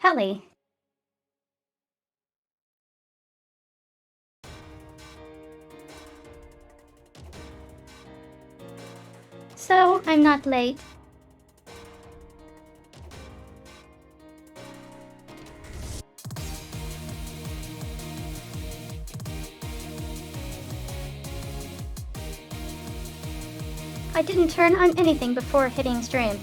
Kelly. So, I'm not late. I didn't turn on anything before hitting stream.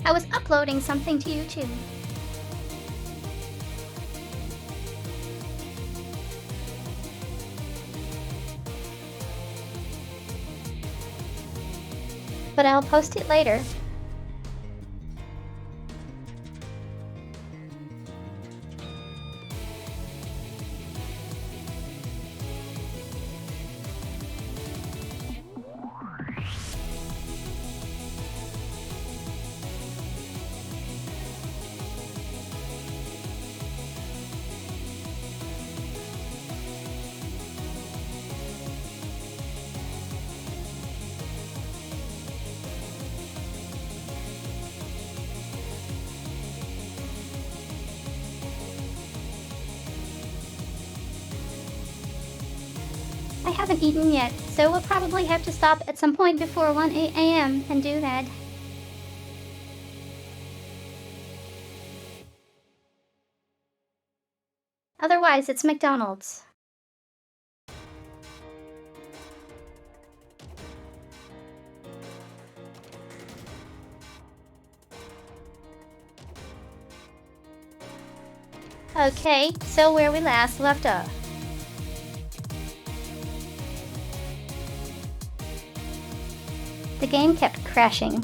I was uploading something to YouTube. But I'll post it later. I haven't eaten yet, so we'll probably have to stop at some point before 1 a.m. and do that. Otherwise, it's McDonald's. Okay, so where we last left off. The game kept crashing.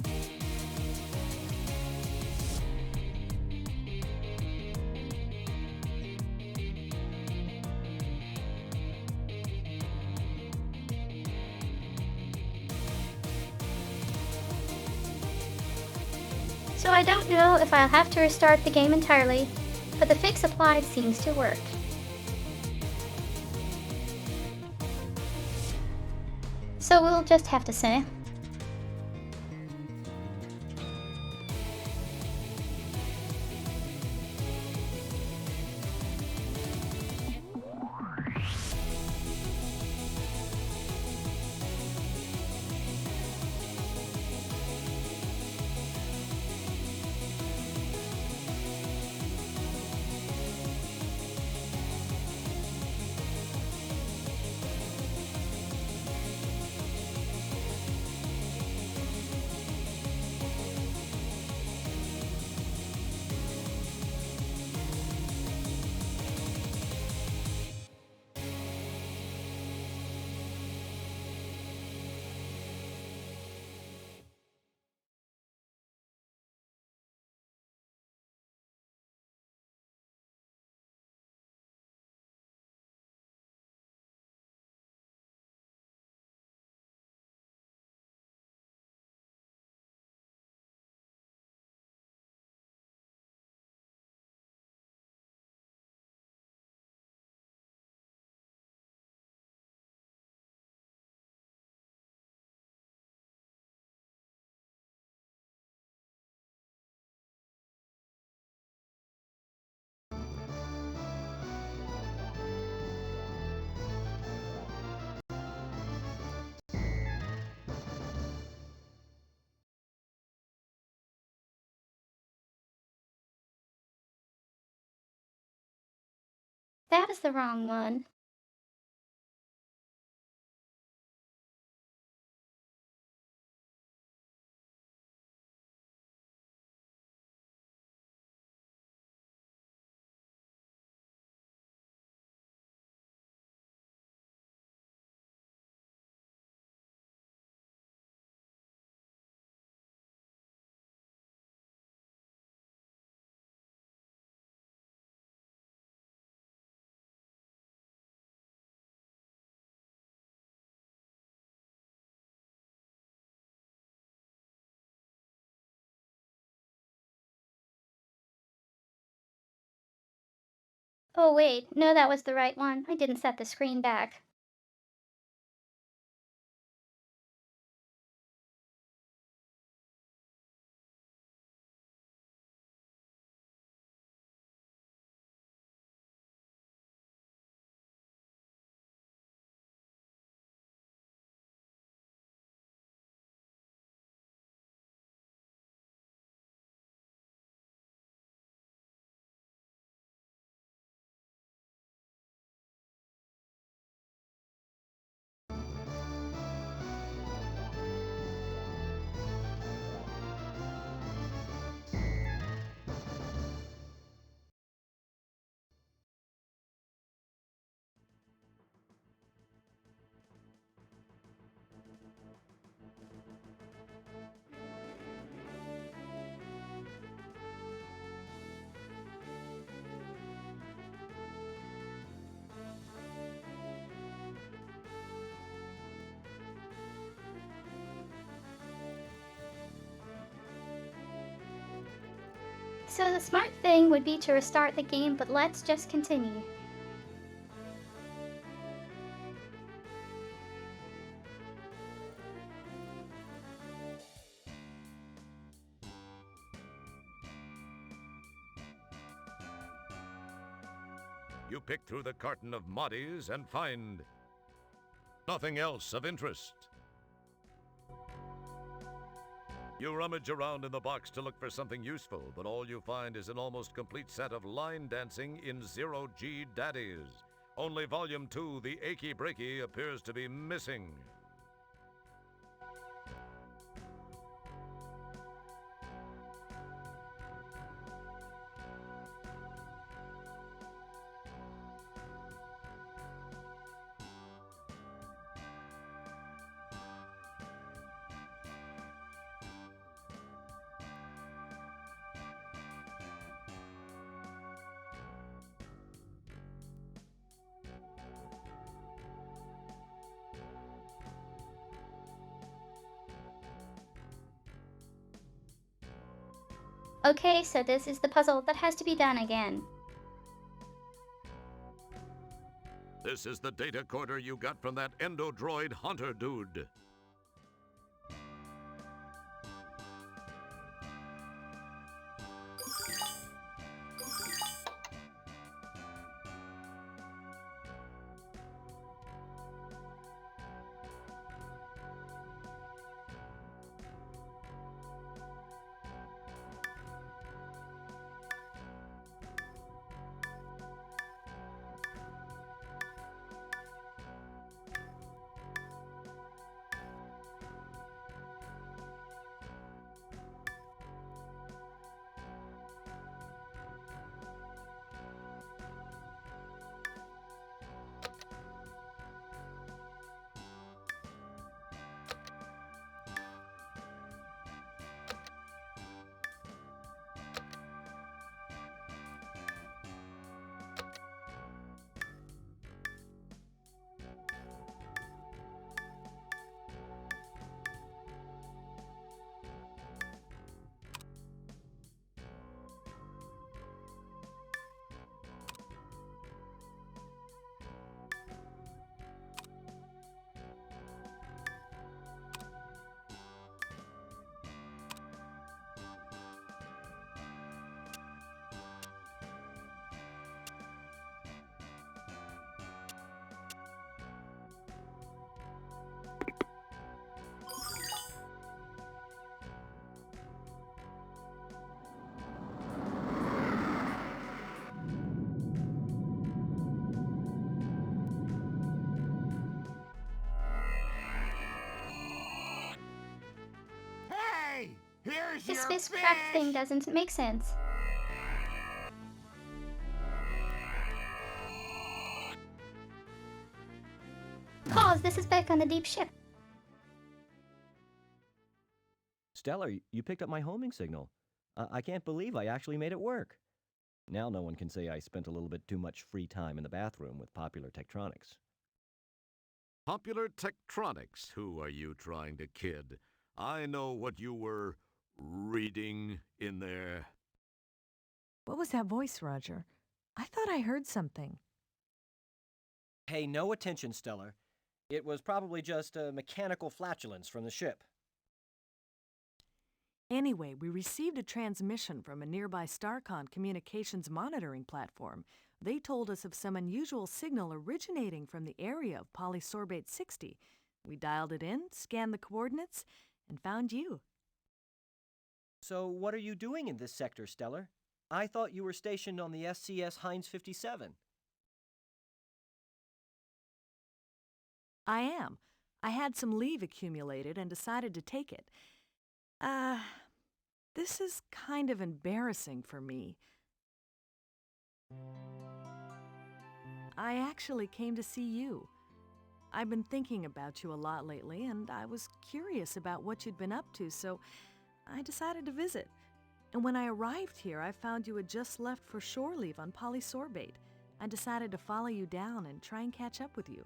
So I don't know if I'll have to restart the game entirely, but the fix applied seems to work. So we'll just have to see. That is the wrong one. Oh wait, no, that was the right one. I didn't set the screen back. So the smart thing would be to restart the game, but let's just continue. You pick through the carton of moddies and find nothing else of interest. You rummage around in the box to look for something useful, but all you find is an almost complete set of line dancing in zero-G daddies. Only Volume 2, The Achy Breaky, appears to be missing. Okay, so this is the puzzle that has to be done again. This is the data corder you got from that endodroid hunter dude. Here's This your spacecraft fish! thing doesn't make sense. Pause, this is back on the deep ship. Stellar, you picked up my homing signal. I can't believe I actually made it work. Now no one can say I spent a little bit too much free time in the bathroom with Popular Tektronix. Popular Tektronix, who are you trying to kid? I know what you were reading in there. What was that voice, Roger? I thought I heard something. Pay no attention, Stellar. It was probably just a mechanical flatulence from the ship. Anyway, we received a transmission from a nearby StarCon communications monitoring platform. They told us of some unusual signal originating from the area of polysorbate 60. We dialed it in, scanned the coordinates, and found you. So what are you doing in this sector, Stellar? I thought you were stationed on the SCS Heinz 57. I am. I had some leave accumulated and decided to take it. This is kind of embarrassing for me. I actually came to see you. I've been thinking about you a lot lately, and I was curious about what you'd been up to, so I decided to visit. And when I arrived here, I found you had just left for shore leave on polysorbate. I decided to follow you down and try and catch up with you.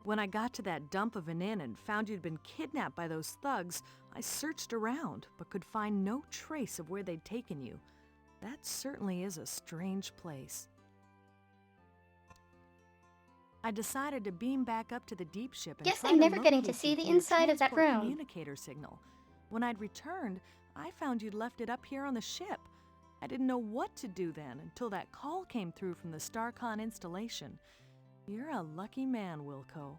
When I got to that dump of an inn and found you'd been kidnapped by those thugs, I searched around but could find no trace of where they'd taken you. That certainly is a strange place. I decided to beam back up to the deep ship and Guess try I'm to never getting to locate see you the through your inside of that transport room. communicator signal. When I'd returned, I found you'd left it up here on the ship. I didn't know what to do then until that call came through from the StarCon installation. You're a lucky man, Wilco.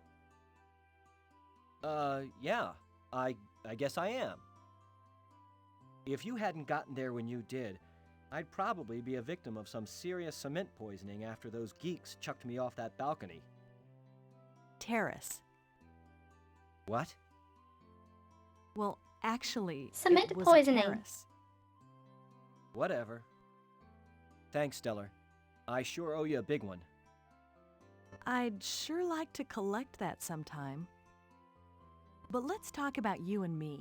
Yeah. I guess I am. If you hadn't gotten there when you did, I'd probably be a victim of some serious cement poisoning after those geeks chucked me off that balcony. Terrace. What? Well, actually, Cement it was poisoning. a terrace. Whatever. Thanks, Stellar. I sure owe you a big one. I'd sure like to collect that sometime. But let's talk about you and me.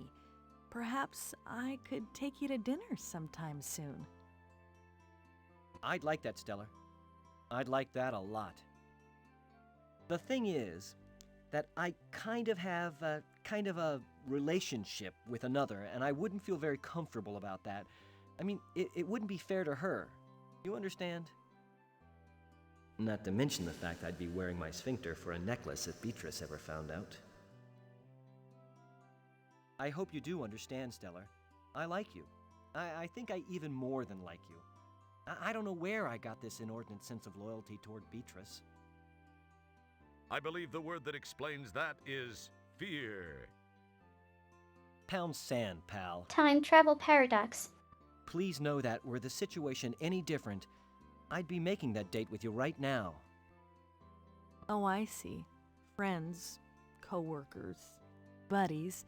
Perhaps I could take you to dinner sometime soon. I'd like that, Stellar. I'd like that a lot. The thing is that I kind of have a relationship with another, and I wouldn't feel very comfortable about that. I mean, it wouldn't be fair to her. You understand? Not to mention the fact I'd be wearing my sphincter for a necklace if Beatrice ever found out. I hope you do understand, Stellar. I like you. I think I even more than like you. I don't know where I got this inordinate sense of loyalty toward Beatrice. I believe the word that explains that is fear. Pound sand, pal. Time travel paradox. Please know that were the situation any different, I'd be making that date with you right now. Oh, I see. Friends, co-workers, buddies.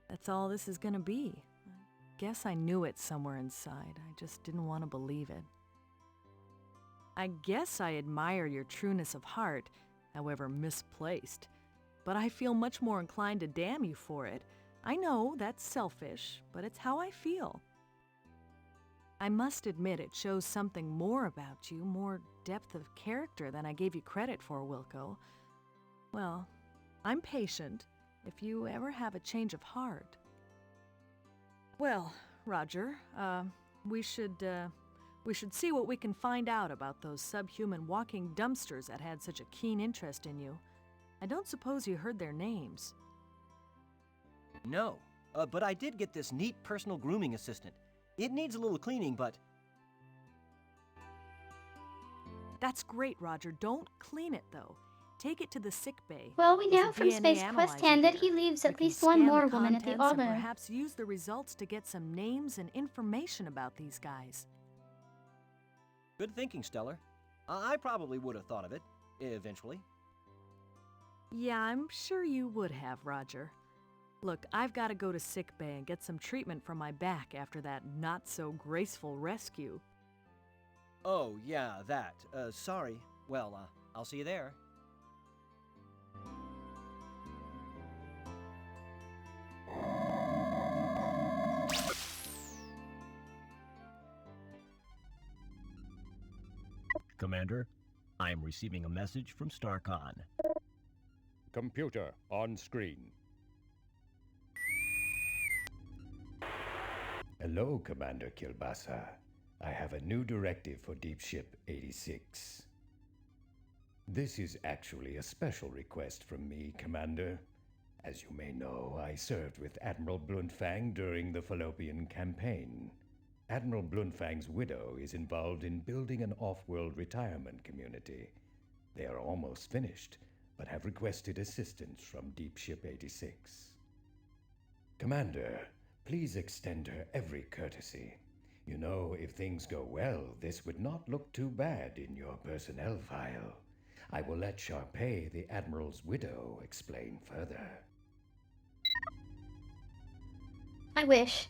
That's all this is gonna be. I guess I knew it somewhere inside. I just didn't want to believe it. I guess I admire your trueness of heart, however misplaced. But I feel much more inclined to damn you for it. I know that's selfish, but it's how I feel. I must admit it shows something more about you, more depth of character than I gave you credit for, Wilco. Well, I'm patient if you ever have a change of heart. Well, Roger, we should see what we can find out about those subhuman walking dumpsters that had such a keen interest in you. I don't suppose you heard their names. No, but I did get this neat personal grooming assistant. It needs a little cleaning, but... That's great, Roger. Don't clean it, though. Take it to the sick bay. Well, we There's know a from DNA Space Quest analyzer 10 that there. he leaves We at can least one scan the more woman at the contents and altar. perhaps use the results to get some names and information about these guys. Good thinking, Stellar. I probably would have thought of it, eventually. Yeah, I'm sure you would have, Roger. Look, I've got to go to sickbay and get some treatment for my back after that not-so-graceful rescue. Oh, yeah, that. Sorry. Well, I'll see you there. Commander, I am receiving a message from StarCon. Computer on screen. Hello, Commander Kilbasa. I have a new directive for Deep Ship 86. This is actually a special request from me, Commander. As you may know, I served with Admiral Bluntfang during the Fallopian Campaign. Admiral Bluntfang's widow is involved in building an off-world retirement community. They are almost finished, but have requested assistance from Deep Ship 86. Commander, please extend her every courtesy. You know, if things go well, this would not look too bad in your personnel file. I will let Sharpay, the Admiral's widow, explain further. I wish.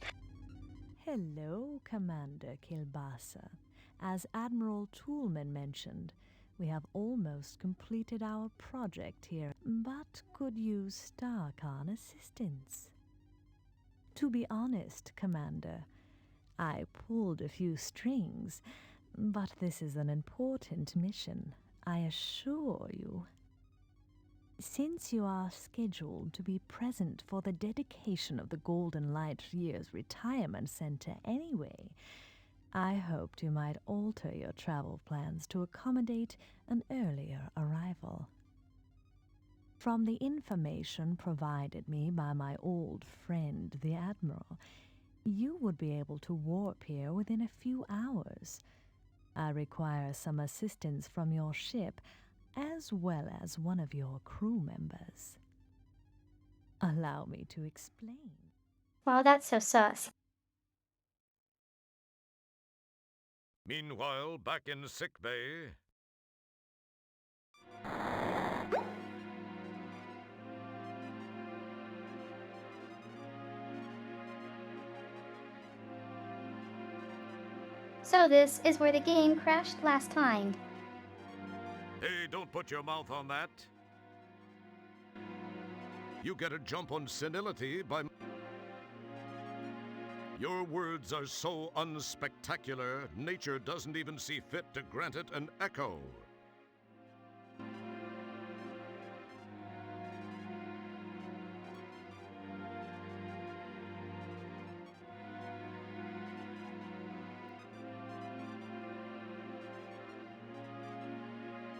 Hello, Commander Kilbasa. As Admiral Toolman mentioned, we have almost completed our project here, but could use StarCon assistance. To be honest, Commander, I pulled a few strings, but this is an important mission, I assure you. Since you are scheduled to be present for the dedication of the Golden Light Year's retirement center anyway, I hoped you might alter your travel plans to accommodate an earlier arrival. From the information provided me by my old friend, the Admiral, you would be able to warp here within a few hours. I require some assistance from your ship, as well as one of your crew members. Allow me to explain. Wow, that's so sus. Meanwhile, back in sick bay. So this is where the game crashed last time. Hey, don't put your mouth on that. You get a jump on senility by... Your words are so unspectacular, nature doesn't even see fit to grant it an echo.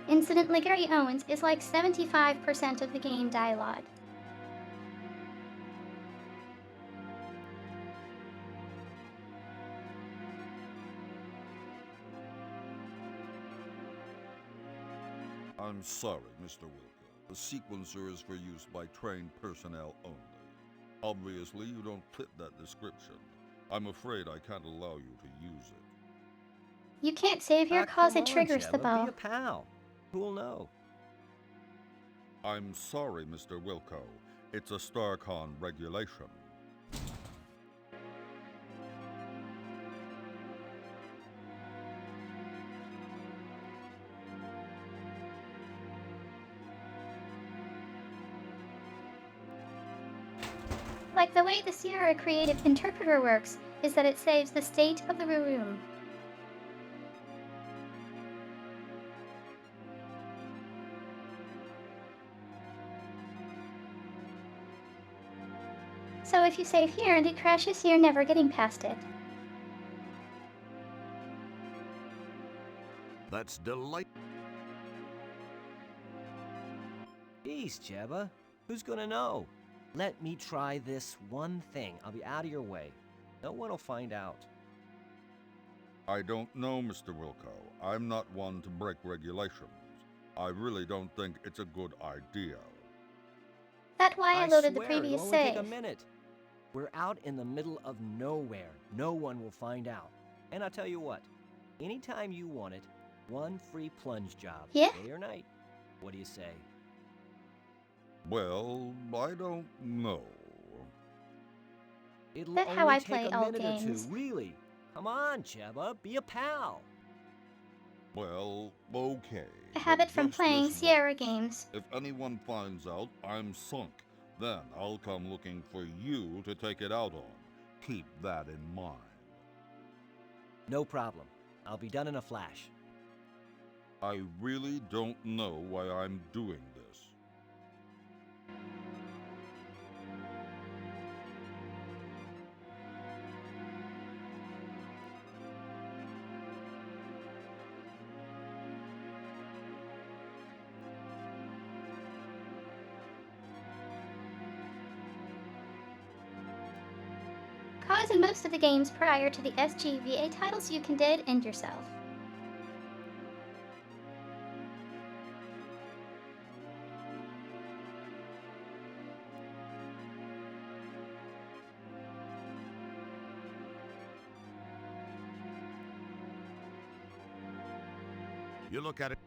Incidentally, Gary Owens is like 75% of the game dialogue. I'm sorry, Mr. Wilco. The sequencer is for use by trained personnel only. Obviously, you don't fit that description. I'm afraid I can't allow you to use it. You can't save here cause Come it on, triggers the Gemma, bow. Be a pal. Who'll know? I'm sorry, Mr. Wilco. It's a StarCon regulation. Like the way the Sierra Creative Interpreter works is that it saves the state of the room. So if you save here and it crashes, you're never getting past it. That's delightful. Jeez, Jebba. Who's gonna know? Let me try this one thing. I'll be out of your way. No one will find out. I don't know, Mr. Wilco. I'm not one to break regulations. I really don't think it's a good idea. That's why I I loaded the swear, previous it'll only take a save. minute. We're out in the middle of nowhere. No one will find out. And I'll tell you what. Anytime you want it, one free plunge job. Yeah? Day or night. What do you say? Well, I don't know. It'll That's only how I take play a all minute games. or two, really. Come on, Jebba, be a pal. Well, okay. I have but it from just playing this Sierra once. games. If anyone finds out I'm sunk, then I'll come looking for you to take it out on. Keep that in mind. No problem. I'll be done in a flash. I really don't know why I'm doing this. Cause in most of the games prior to the SGVA titles, you can dead end yourself. You look at it.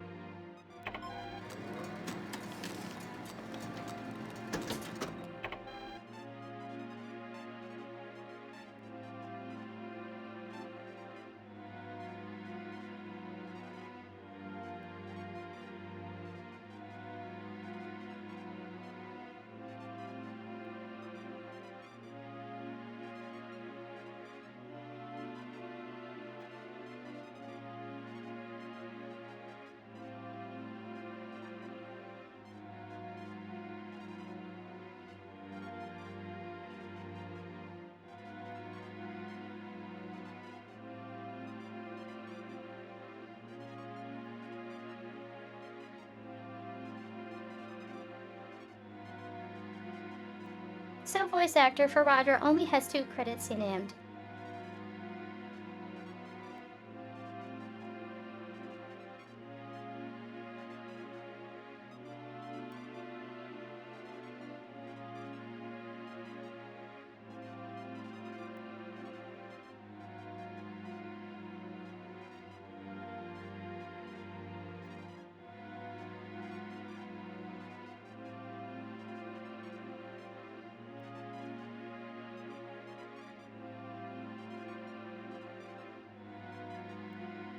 So voice actor for Roger only has 2 credits named.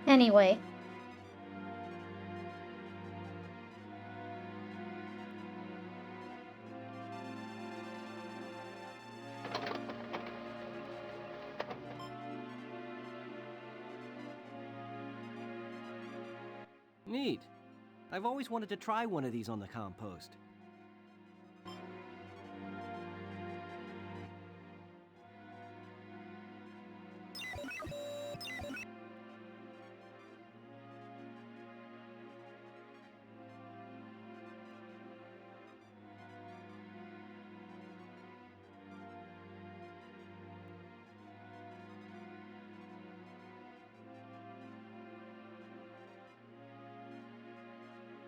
Anyway. Neat. I've always wanted to try one of these on the compost.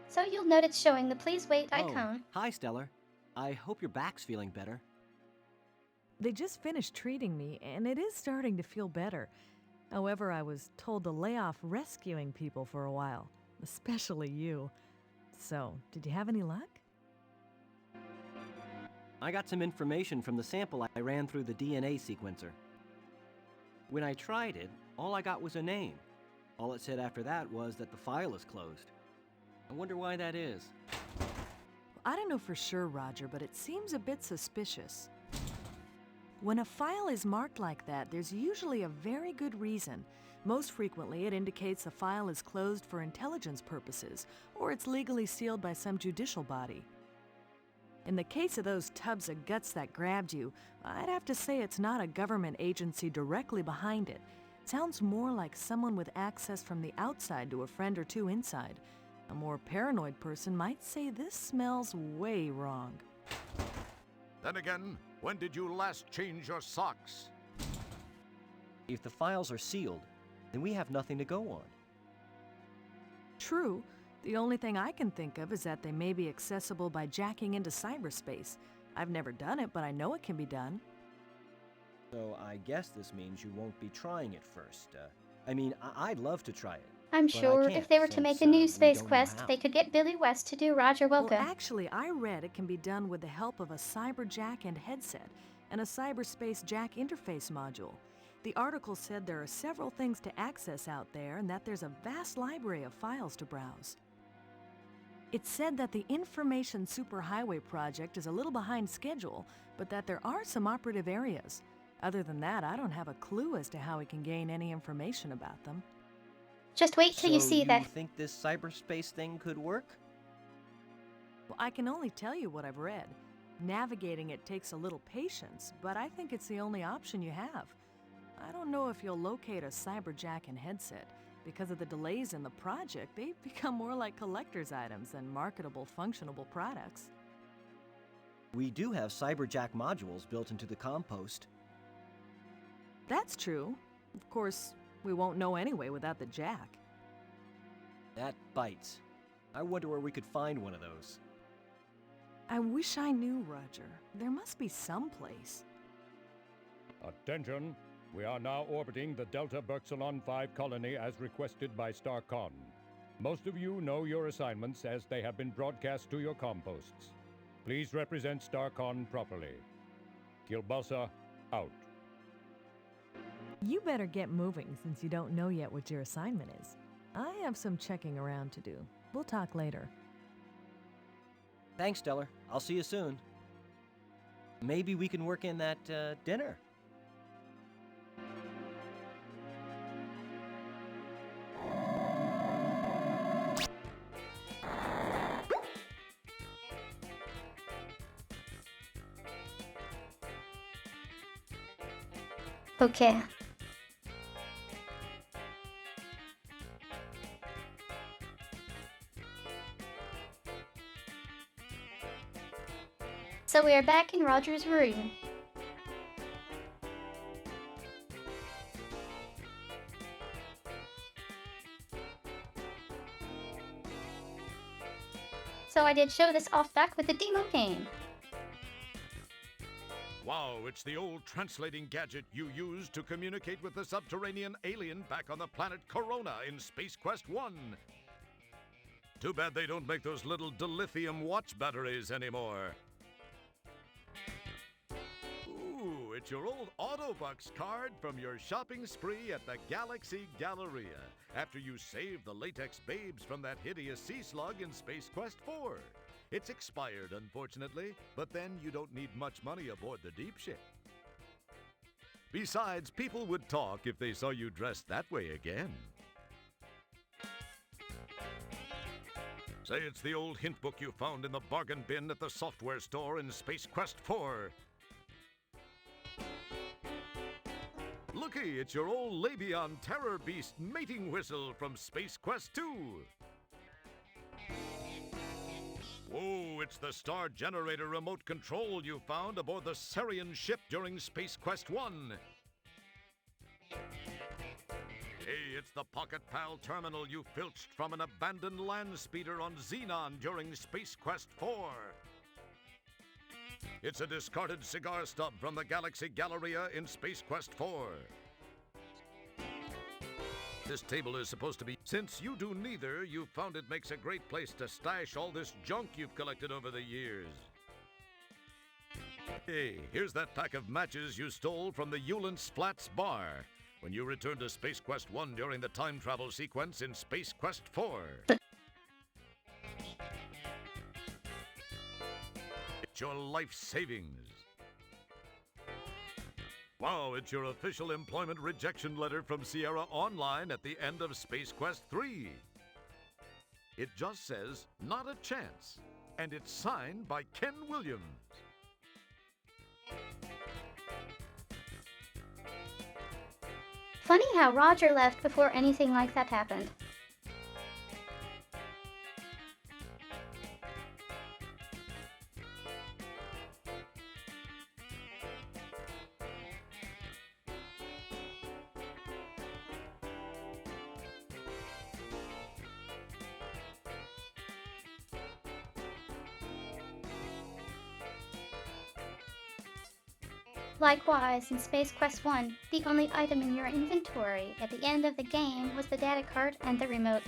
So you'll note it's showing the please wait icon. Oh, hi, Stellar. I hope your back's feeling better. They just finished treating me, and it is starting to feel better. However, I was told to lay off rescuing people for a while, especially you. So, did you have any luck? I got some information from the sample I ran through the DNA sequencer. When I tried it, all I got was a name. All it said after that was that the file is closed. I wonder why that is. I don't know for sure, Roger, but it seems a bit suspicious. When a file is marked like that, there's usually a very good reason. Most frequently, it indicates the file is closed for intelligence purposes, or it's legally sealed by some judicial body. In the case of those tubs of guts that grabbed you, I'd have to say it's not a government agency directly behind it. It sounds more like someone with access from the outside to a friend or two inside. A more paranoid person might say this smells way wrong. Then again, when did you last change your socks? If the files are sealed, then we have nothing to go on. True. The only thing I can think of is that they may be accessible by jacking into cyberspace. I've never done it, but I know it can be done. So I guess this means you won't be trying it first. I'd love to try it. I'm But I sure can't if they were to since, make a new we space don't know quest, how. they could get Billy West to do Roger Well, Wilco. actually, I read it can be done with the help of a cyber jack and headset and a cyberspace jack interface module. The article said there are several things to access out there and that there's a vast library of files to browse. It said that the Information Superhighway project is a little behind schedule, but that there are some operative areas. Other than that, I don't have a clue as to how we can gain any information about them. Just wait till you So see that. you think this cyberspace thing could work? Well, I can only tell you what I've read. Navigating it takes a little patience, but I think it's the only option you have. I don't know if you'll locate a cyberjack and headset. Because of the delays in the project, they've become more like collector's items than marketable, functionable products. We do have cyberjack modules built into the compost. That's true. Of course, we won't know anyway without the jack. That bites. I wonder where we could find one of those. I wish I knew, Roger. There must be some place. Attention! We are now orbiting the Delta Berxalon 5 colony as requested by StarCon. Most of you know your assignments as they have been broadcast to your composts. Please represent StarCon properly. Kilbasa, out. You better get moving since you don't know yet what your assignment is. I have some checking around to do. We'll talk later. Thanks, Stellar. I'll see you soon. Maybe we can work in that dinner. Okay. So So we are back in Roger's room. So I did show this off back with the demo game. Wow, it's the old translating gadget you used to communicate with the subterranean alien back on the planet Corona in Space Quest 1. Too bad they don't make those little dilithium watch batteries anymore. Ooh, it's your old Autobucks card from your shopping spree at the Galaxy Galleria after you saved the latex babes from that hideous sea slug in Space Quest 4. It's expired, unfortunately, but then you don't need much money aboard the deep ship. Besides, people would talk if they saw you dressed that way again. Say it's the old hint book you found in the bargain bin at the software store in Space Quest 4. Looky, it's your old Labion Terror Beast mating whistle from Space Quest 2. Whoa, it's the Star Generator remote control you found aboard the Sarian ship during Space Quest 1. Hey, it's the Pocket Pal terminal you filched from an abandoned land speeder on Xenon during Space Quest 4. It's a discarded cigar stub from the Galaxy Galleria in Space Quest 4. This table is supposed to be... Since you do neither, you found it makes a great place to stash all this junk you've collected over the years. Hey, here's that pack of matches you stole from the Eulance Flats bar when you returned to Space Quest 1 during the time travel sequence in Space Quest 4. It's your life savings. Wow, it's your official employment rejection letter from Sierra Online at the end of Space Quest 3. It just says, "Not a chance," and it's signed by Ken Williams. Funny how Roger left before anything like that happened. Likewise, in Space Quest 1, the only item in your inventory at the end of the game was the data card and the remote.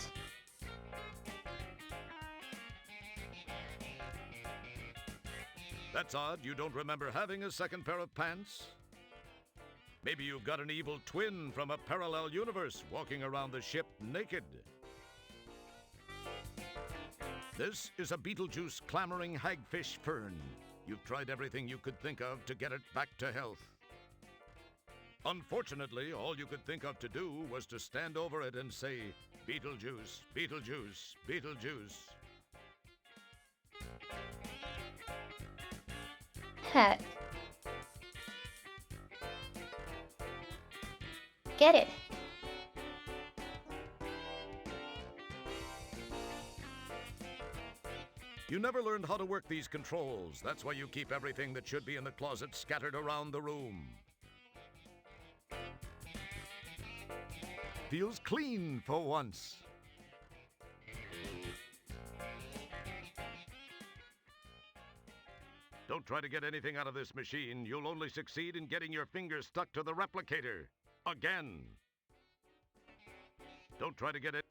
That's odd, you don't remember having a second pair of pants? Maybe you've got an evil twin from a parallel universe walking around the ship naked. This is a Beetlejuice clamoring hagfish fern. You've tried everything you could think of to get it back to health. Unfortunately, all you could think of to do was to stand over it and say, "Beetlejuice, Beetlejuice, Beetlejuice." Heck. Get it. You never learned how to work these controls. That's why you keep everything that should be in the closet scattered around the room. Feels clean for once. Don't try to get anything out of this machine. You'll only succeed in getting your fingers stuck to the replicator. Again. Don't try to get it.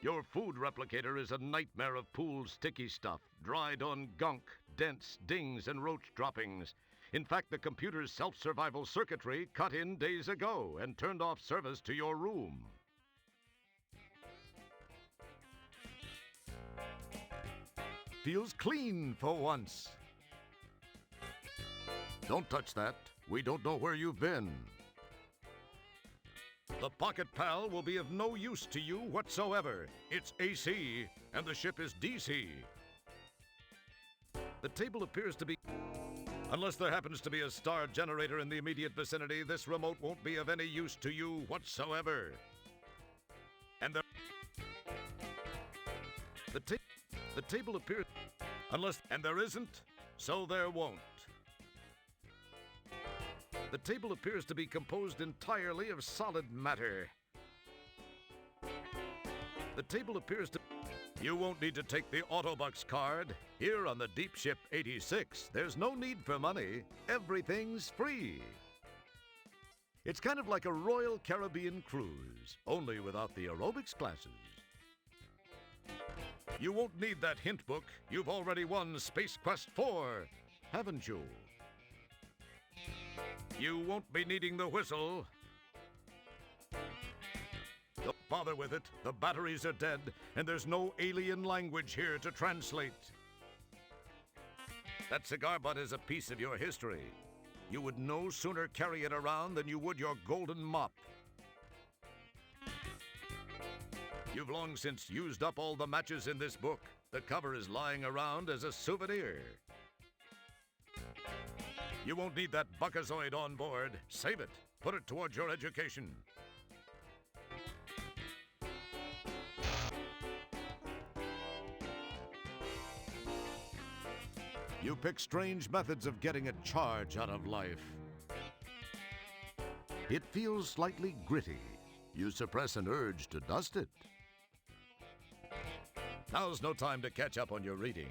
Your food replicator is a nightmare of pooled sticky stuff, dried on gunk, dents, dings, and roach droppings. In fact, the computer's self-survival circuitry cut in days ago and turned off service to your room. Feels clean for once. Don't touch that. We don't know where you've been. The Pocket Pal will be of no use to you whatsoever. It's AC, and the ship is DC. The table appears to be... Unless there happens to be a star generator in the immediate vicinity, this remote won't be of any use to you whatsoever. And the table appears... Unless... And there isn't... so there won't. The table appears to be composed entirely of solid matter. The table appears to... You won't need to take the Autobucks card. Here on the Deep Ship 86, there's no need for money. Everything's free. It's kind of like a Royal Caribbean cruise, only without the aerobics classes. You won't need that hint book. You've already won Space Quest 4, haven't you? You won't be needing the whistle. Don't bother with it. The batteries are dead, and there's no alien language here to translate. That cigar butt is a piece of your history. You would no sooner carry it around than you would your golden mop. You've long since used up all the matches in this book. The cover is lying around as a souvenir. You won't need that Buckazoid on board. Save it. Put it towards your education. You pick strange methods of getting a charge out of life. It feels slightly gritty. You suppress an urge to dust it. Now's no time to catch up on your reading.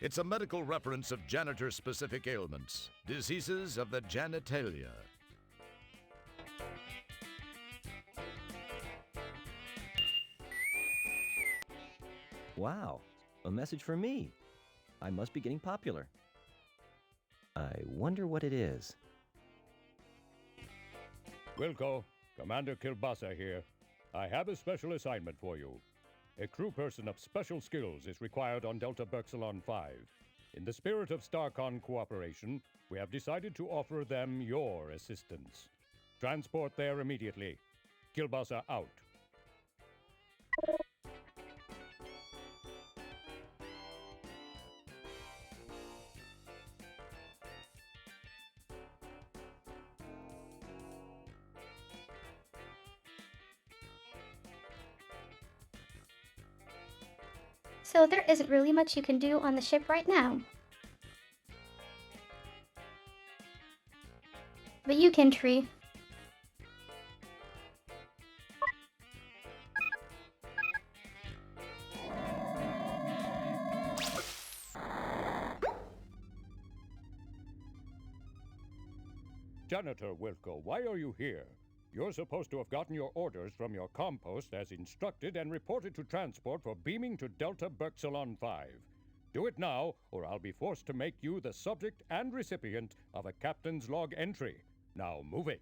It's a medical reference of janitor-specific ailments, diseases of the genitalia. Wow, a message for me. I must be getting popular. I wonder what it is. Wilco, Commander Kilbasa here. I have a special assignment for you. A crew person of special skills is required on Delta Berxilon 5. In the spirit of StarCon cooperation, we have decided to offer them your assistance. Transport there immediately. Kilbasa out. So there isn't really much you can do on the ship right now. But you can, Tree. Janitor Wilco, why are you here? You're supposed to have gotten your orders from your compost as instructed and reported to transport for beaming to Delta Berxilon 5. Do it now, or I'll be forced to make you the subject and recipient of a captain's log entry. Now move it.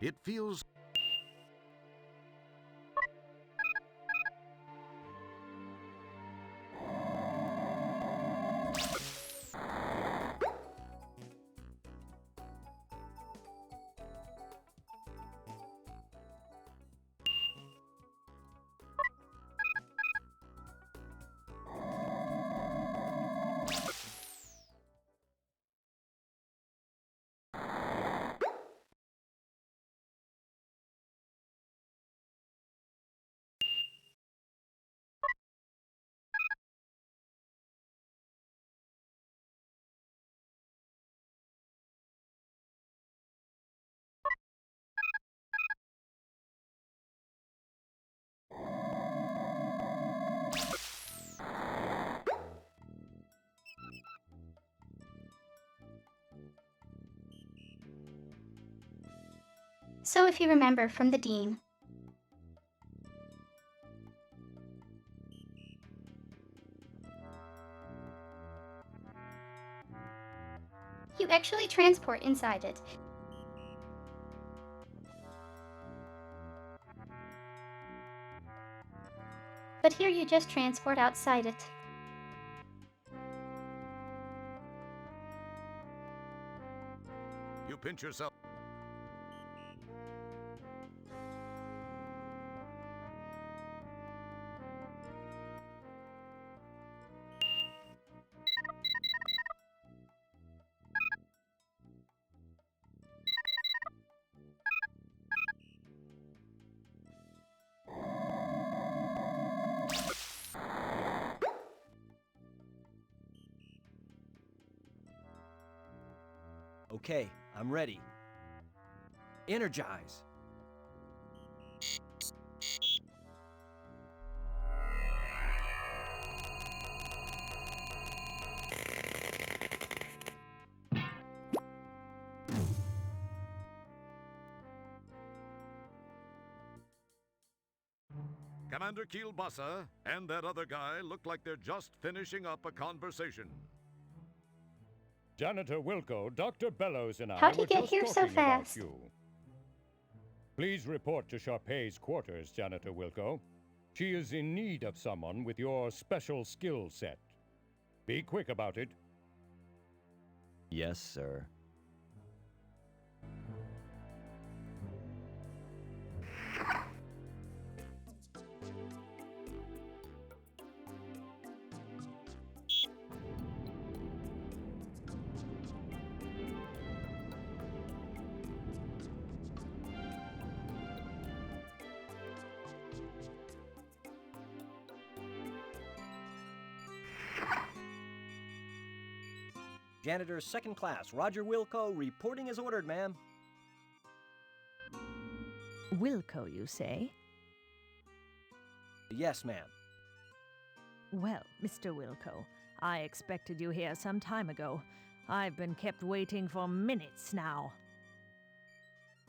It feels... So if you remember from the Dean, you actually transport inside it. But here you just transport outside it. You pinch yourself. Okay, I'm ready. Energize! Commander Kielbasa and that other guy look like they're just finishing up a conversation. Janitor Wilco, Dr. Bellows, and I How'd he were get just here so talking about fast? you. Please report to Sharpay's quarters, Janitor Wilco. She is in need of someone with your special skill set. Be quick about it. Yes, sir. Janitor second class, Roger Wilco, reporting as ordered, ma'am. Wilco, you say? Yes, ma'am. Well, Mr. Wilco, I expected you here some time ago. I've been kept waiting for minutes now.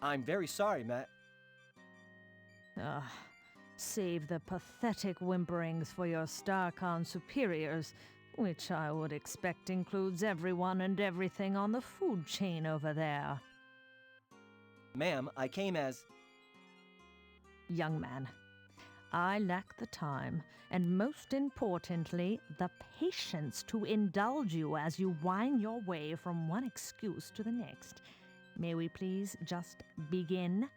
I'm very sorry, Matt. Save the pathetic whimperings for your StarCon superiors, which I would expect includes everyone and everything on the food chain over there. Ma'am, I came as... Young man, I lack the time, and most importantly, the patience to indulge you as you wind your way from one excuse to the next. May we please just begin?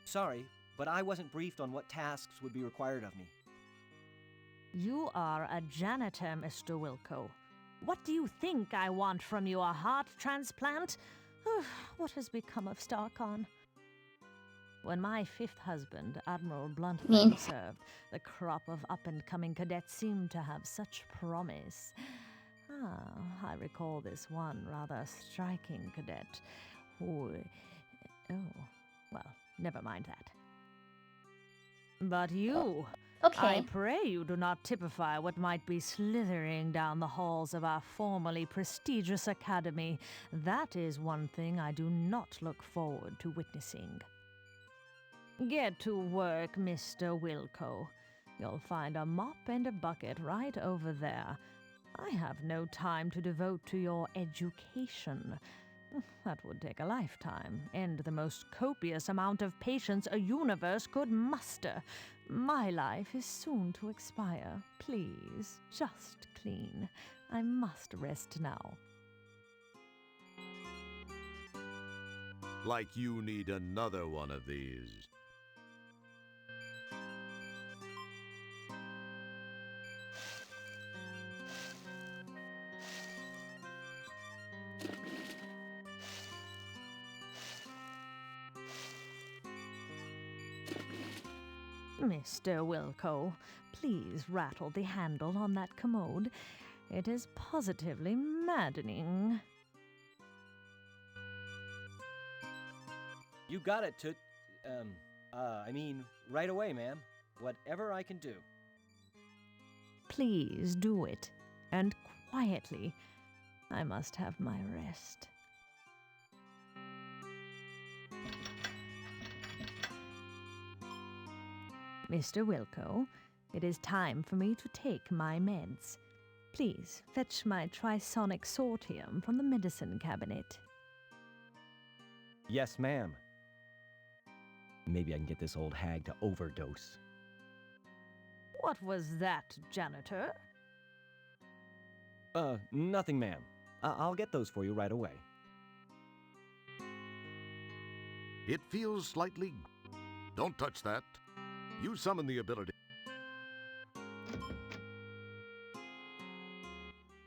Sorry, but I wasn't briefed on what tasks would be required of me. You are a janitor, Mr. Wilco. What do you think I want from you, a heart transplant? What has become of StarCon? When my fifth husband, Admiral Bluntman, served, the crop of up-and-coming cadets seemed to have such promise. I recall this one rather striking cadet who... well, never mind that. But you... Okay. I pray you do not typify what might be slithering down the halls of our formerly prestigious academy. That is one thing I do not look forward to witnessing. Get to work, Mr. Wilco. You'll find a mop and a bucket right over there. I have no time to devote to your education. That would take a lifetime, and the most copious amount of patience a universe could muster. My life is soon to expire. Please, just clean. I must rest now. Like you need another one of these. Mr. Wilco, please rattle the handle on that commode. It is positively maddening. You got it, right away, ma'am. Whatever I can do. Please do it, and quietly. I must have my rest. Mr. Wilco, it is time for me to take my meds. Please fetch my trisonic sortium from the medicine cabinet. Yes, ma'am. Maybe I can get this old hag to overdose. What was that, janitor? Nothing, ma'am. I'll get those for you right away. It feels slightly... Don't touch that. You summon the ability.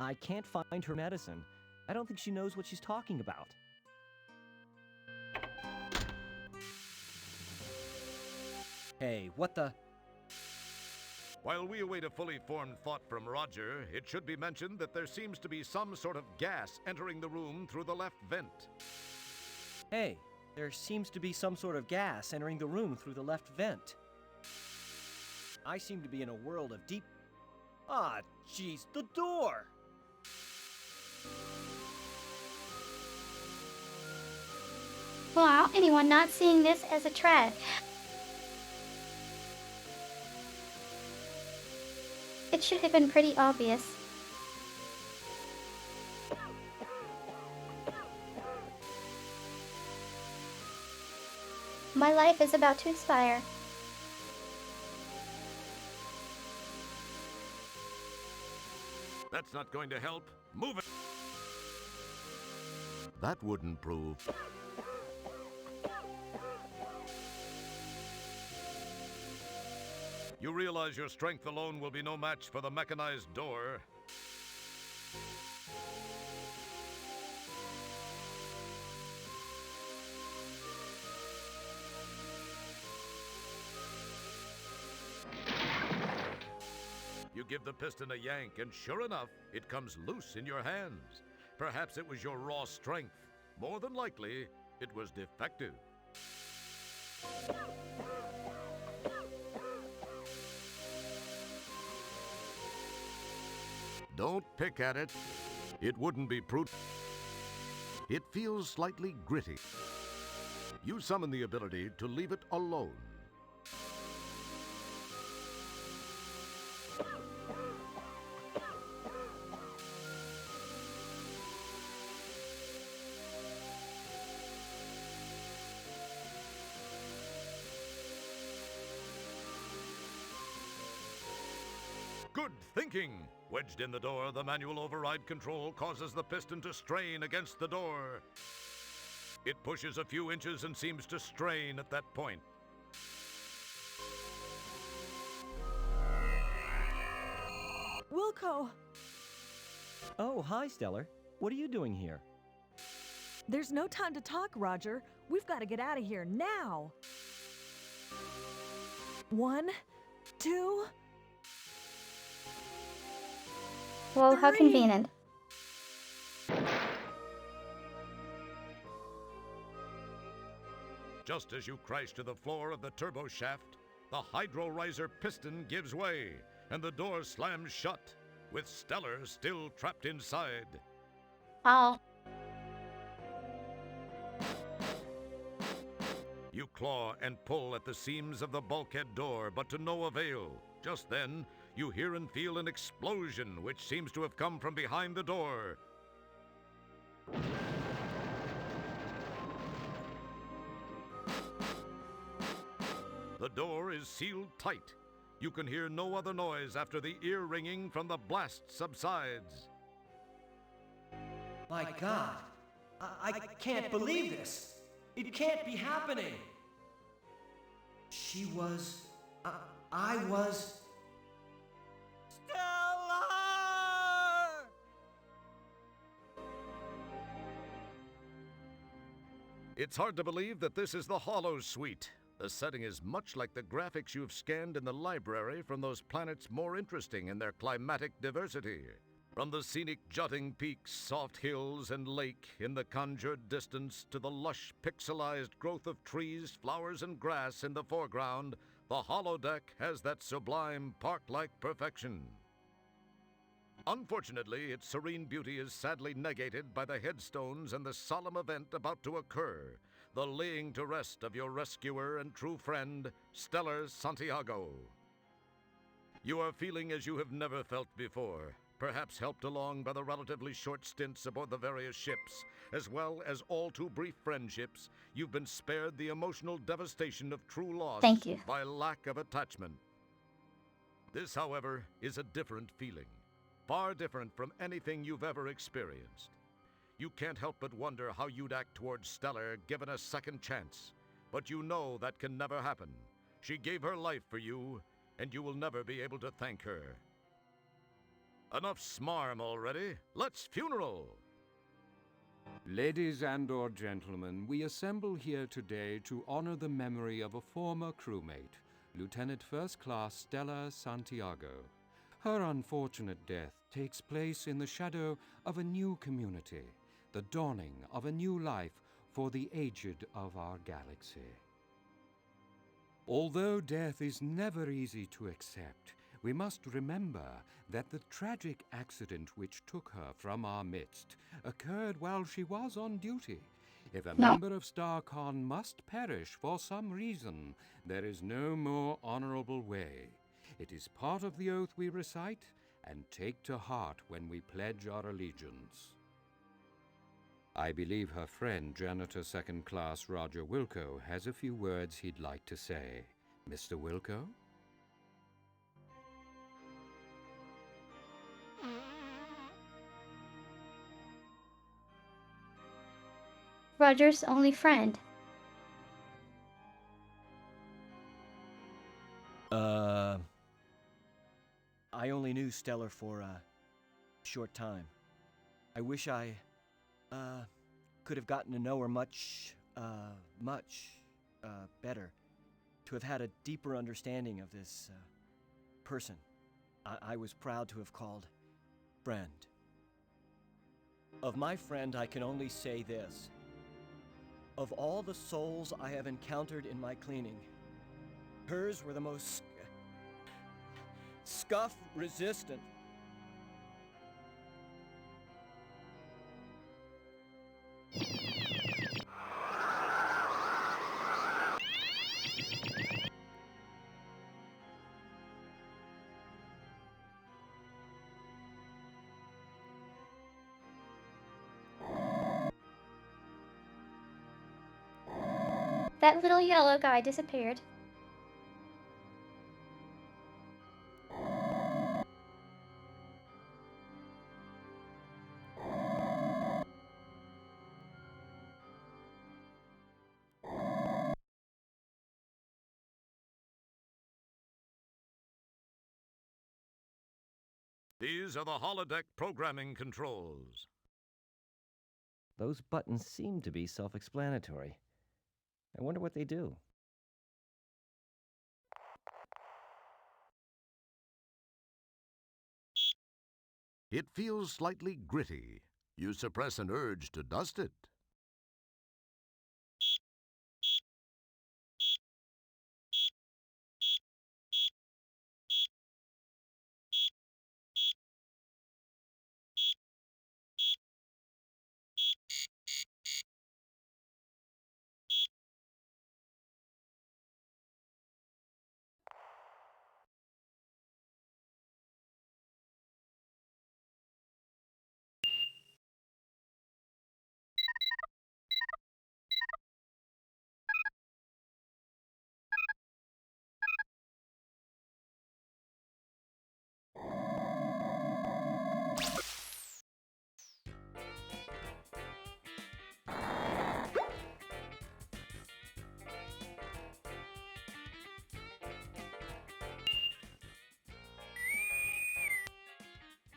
I can't find her medicine. I don't think she knows what she's talking about. Hey, what the? While we await a fully formed thought from Roger, it should be mentioned that there seems to be some sort of gas entering the room through the left vent. Hey, there seems to be some sort of gas entering the room through the left vent. I seem to be in a world of deep... Ah, jeez, the door! Wow, anyone not seeing this as a trap? It should have been pretty obvious. My life is about to expire. That's not going to help. Move it! That wouldn't prove. You realize your strength alone will be no match for the mechanized door. You give the piston a yank, and sure enough, it comes loose in your hands. Perhaps it was your raw strength. More than likely, it was defective. Don't pick at it. It wouldn't be prudent. It feels slightly gritty. You summon the ability to leave it alone. Good thinking! Wedged in the door, the manual override control causes the piston to strain against the door. It pushes a few inches and seems to strain at that point. Wilco! Oh, hi, Stellar. What are you doing here? There's no time to talk, Roger. We've got to get out of here now. 1, 2... Well, how 3. convenient. Just as you crash to the floor of the turbo shaft, the hydro riser piston gives way, and the door slams shut, with Stellar still trapped inside. Oh. You claw and pull at the seams of the bulkhead door, but to no avail. Just then, you hear and feel an explosion, which seems to have come from behind the door. The door is sealed tight. You can hear no other noise after the ear ringing from the blast subsides. My God, I can't believe this. It can't be happening. She was... I was... Stellar! It's hard to believe that this is the Hollow Suite. The setting is much like the graphics you've scanned in the library from those planets more interesting in their climatic diversity. From the scenic jutting peaks, soft hills, and lake in the conjured distance to the lush, pixelized growth of trees, flowers, and grass in the foreground, the holodeck has that sublime park-like perfection. Unfortunately, its serene beauty is sadly negated by the headstones and the solemn event about to occur, the laying to rest of your rescuer and true friend, Stellar Santiago. You are feeling as you have never felt before, perhaps helped along by the relatively short stints aboard the various ships, as well as all too brief friendships. You've been spared the emotional devastation of true loss Thank you. by lack of attachment. This, however, is a different feeling, far different from anything you've ever experienced. You can't help but wonder how you'd act towards Stellar given a second chance. but you know that can never happen. She gave her life for you, and you will never be able to thank her. Enough smarm already. Let's funeral! Ladies and/or gentlemen, we assemble here today to honor the memory of a former crewmate, Lieutenant First Class Stella Santiago. Her unfortunate death takes place in the shadow of a new community, the dawning of a new life for the aged of our galaxy. Although death is never easy to accept, we must remember that the tragic accident which took her from our midst occurred while she was on duty. If a member of StarCon must perish for some reason, there is no more honorable way. It is part of the oath we recite and take to heart when we pledge our allegiance. I believe her friend, Janitor Second Class Roger Wilco, has a few words he'd like to say. Mr. Wilco? Roger's only friend. I only knew Stellar for a short time. I wish I, could have gotten to know her much better. To have had a deeper understanding of this, person. I was proud to have called friend. Of my friend, I can only say this. Of all the souls I have encountered in my cleaning, hers were the most scuff-resistant. That little yellow guy disappeared. These are the holodeck programming controls. Those buttons seem to be self-explanatory. I wonder what they do. It feels slightly gritty. You suppress an urge to dust it.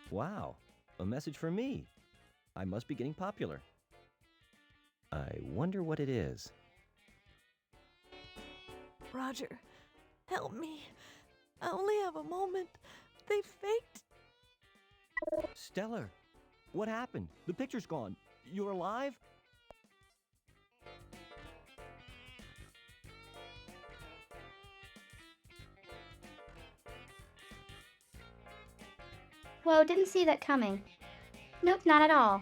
Wow, a message for me. I must be getting popular. I wonder what it is. Roger, help me. I only have a moment. They faked. Stellar, what happened? The picture's gone. You're alive? Whoa, didn't see that coming. Nope, not at all.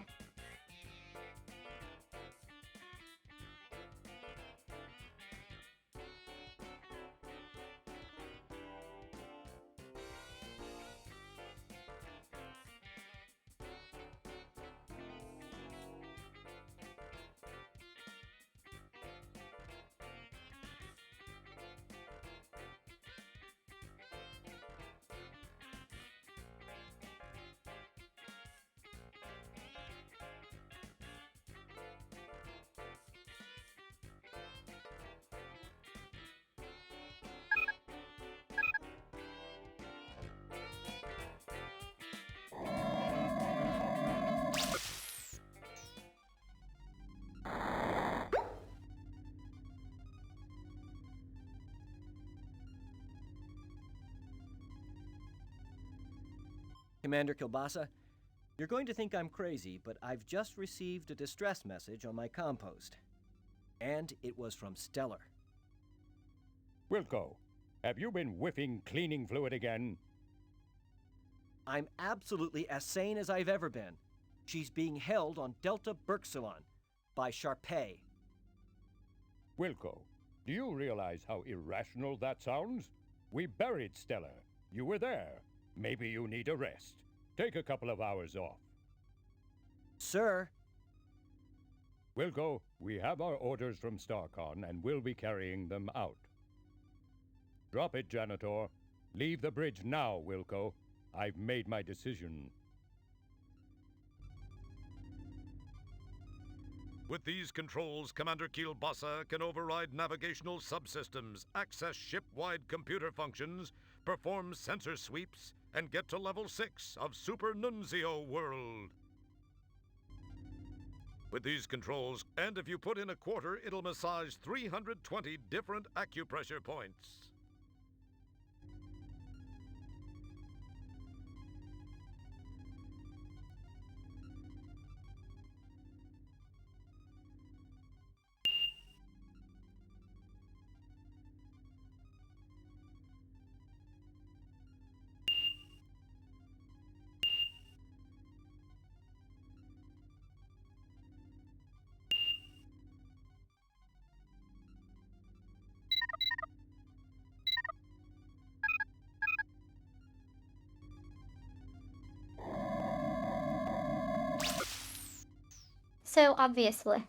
Commander Kilbasa, you're going to think I'm crazy, but I've just received a distress message on my compost. And it was from Stellar. Wilco, have you been whiffing cleaning fluid again? I'm absolutely as sane as I've ever been. She's being held on Delta Berxilon by Sharpay. Wilco, do you realize how irrational that sounds? We buried Stellar. You were there. Maybe you need a rest. Take a couple of hours off. Sir. Wilco, we have our orders from StarCon and we'll be carrying them out. Drop it, Janitor. Leave the bridge now, Wilco. I've made my decision. With these controls, Commander Kielbasa can override navigational subsystems, access ship-wide computer functions, perform sensor sweeps, and get to level 6 of Super Nunzio World. With these controls, and if you put in a quarter, it'll massage 320 different acupressure points. So obviously.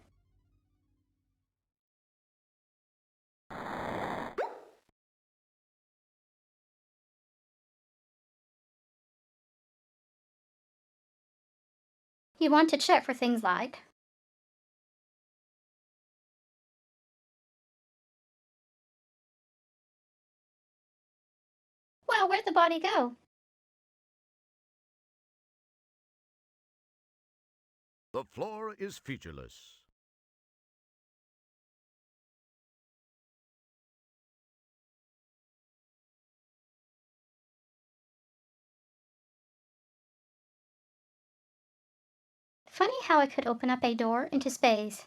You want to check for things like well, where'd the body go? The floor is featureless. Funny how I could open up a door into space.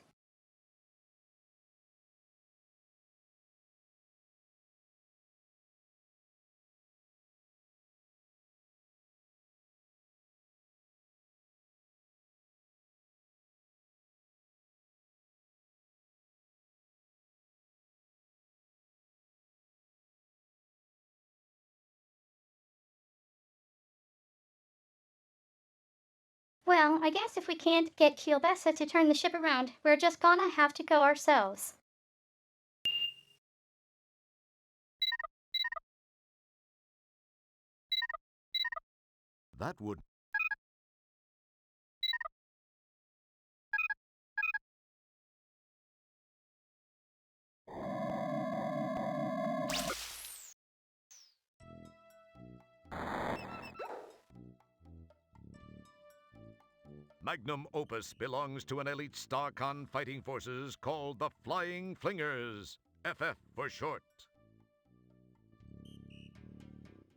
Well, I guess if we can't get Kielbasa to turn the ship around, we're just gonna have to go ourselves. That would... Magnum Opus belongs to an elite StarCon fighting forces called the Flying Flingers, FF for short.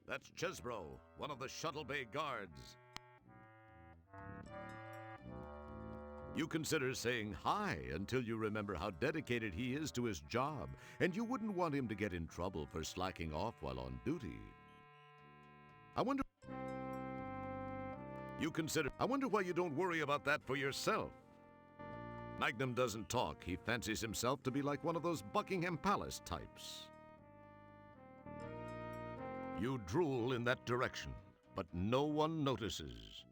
That's Chesbro, one of the Shuttle Bay guards. You consider saying hi until you remember how dedicated he is to his job, and you wouldn't want him to get in trouble for slacking off while on duty. I wonder why you don't worry about that for yourself. Magnum doesn't talk. He fancies himself to be like one of those Buckingham Palace types. You drool in that direction, but no one notices.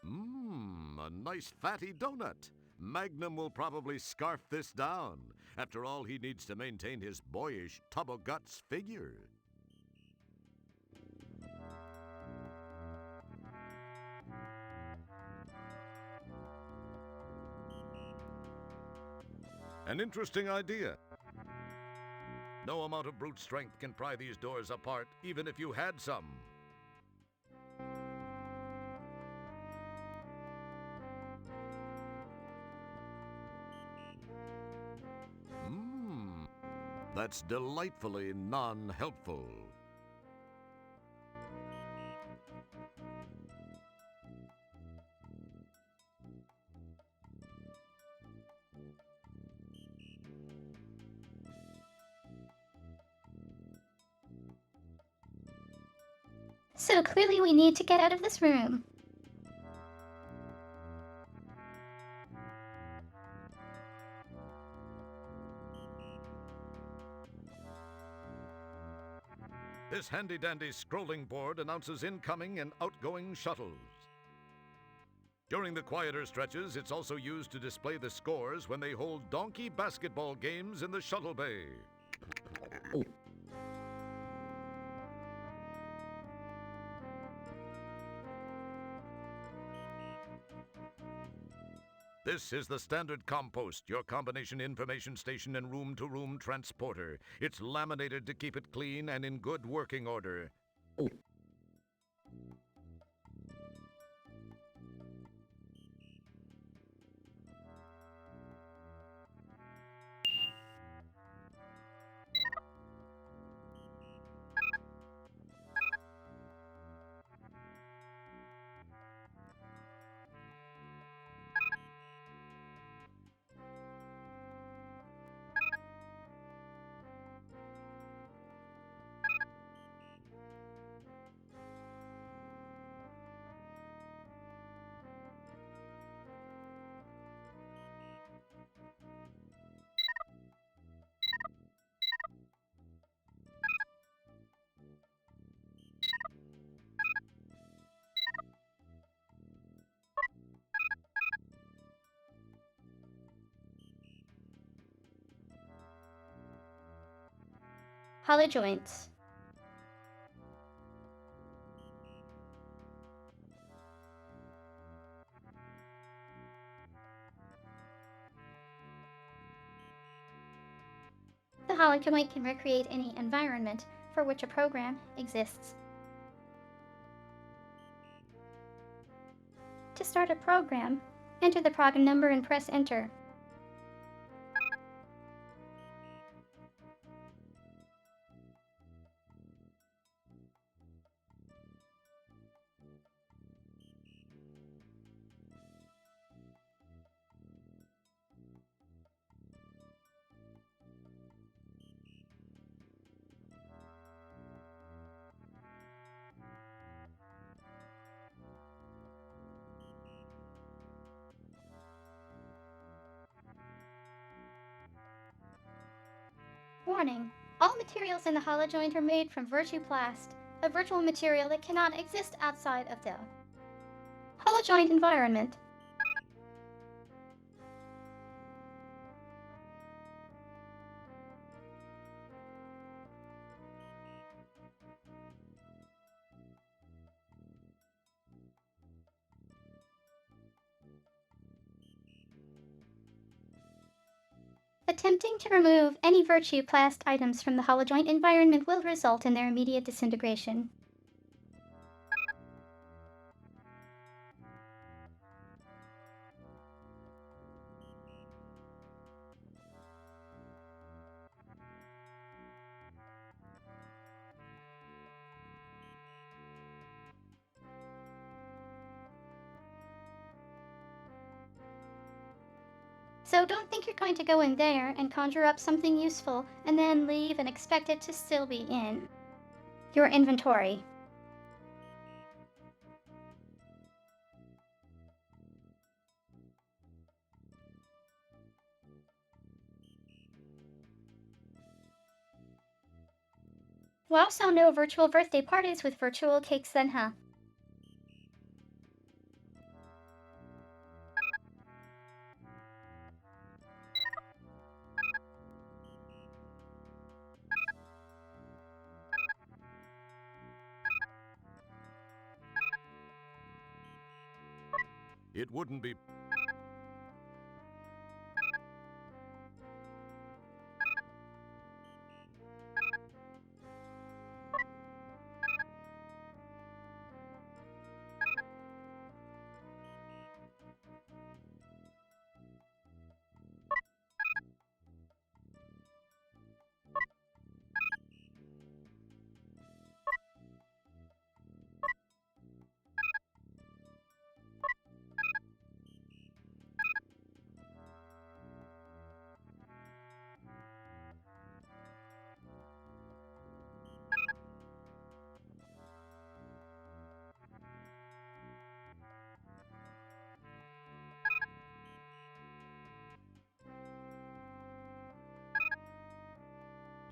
A nice fatty donut. Magnum will probably scarf this down. After all, he needs to maintain his boyish tub-o'-guts figure. An interesting idea. No amount of brute strength can pry these doors apart, even if you had some. That's delightfully non-helpful. So clearly we need to get out of this room. This handy-dandy scrolling board announces incoming and outgoing shuttles. During the quieter stretches, it's also used to display the scores when they hold donkey basketball games in the shuttle bay. This is the standard compost, your combination information station and room-to-room transporter. It's laminated to keep it clean and in good working order. Hollow joints. The hollow joint can recreate any environment for which a program exists. To start a program, enter the program number and press enter. Warning: all materials in the hollow joint are made from virtuplast, a virtual material that cannot exist outside of the hollow joint environment. Attempting to remove any virtuplast items from the hollow joint environment will result in their immediate disintegration. So don't think you're going to go in there and conjure up something useful and then leave and expect it to still be in your inventory. Wow, so no virtual birthday parties with virtual cakes then, huh? It wouldn't be...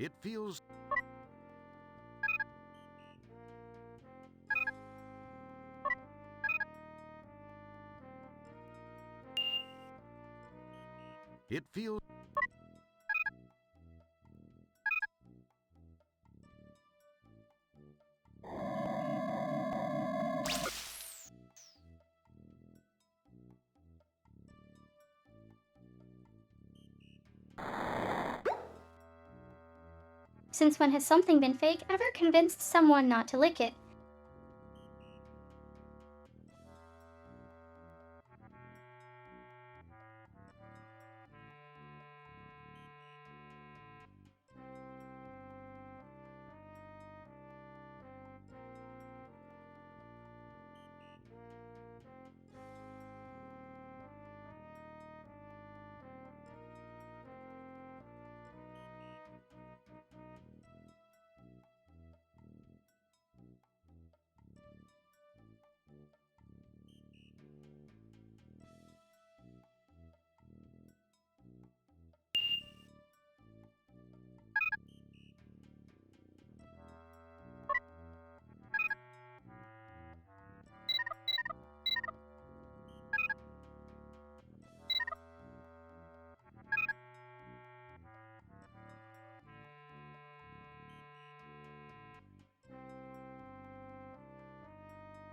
It feels... It feels... Since when has something been fake ever convinced someone not to lick it?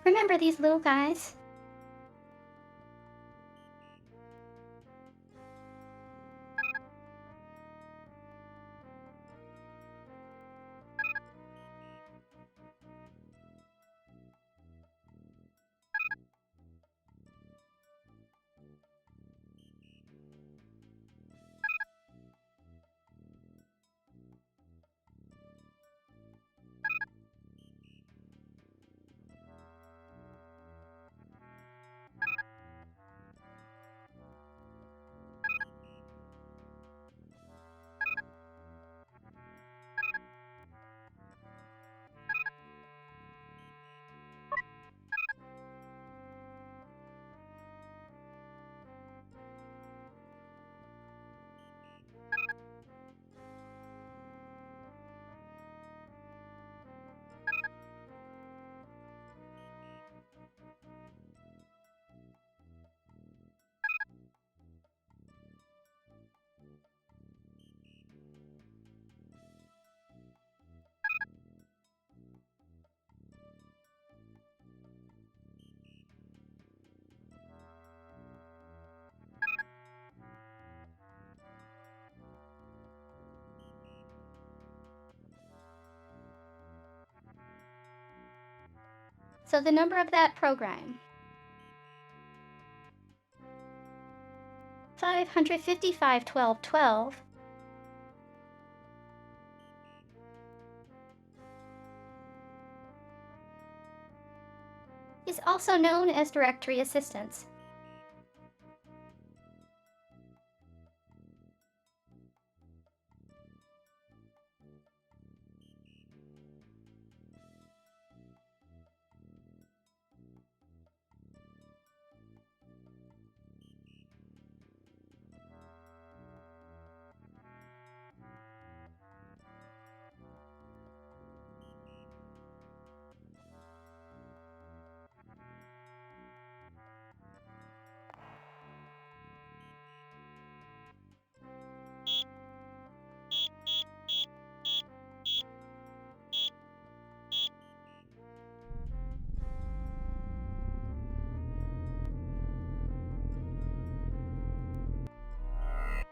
Remember these little guys? So the number of that program. 555-12-12 is also known as directory assistance.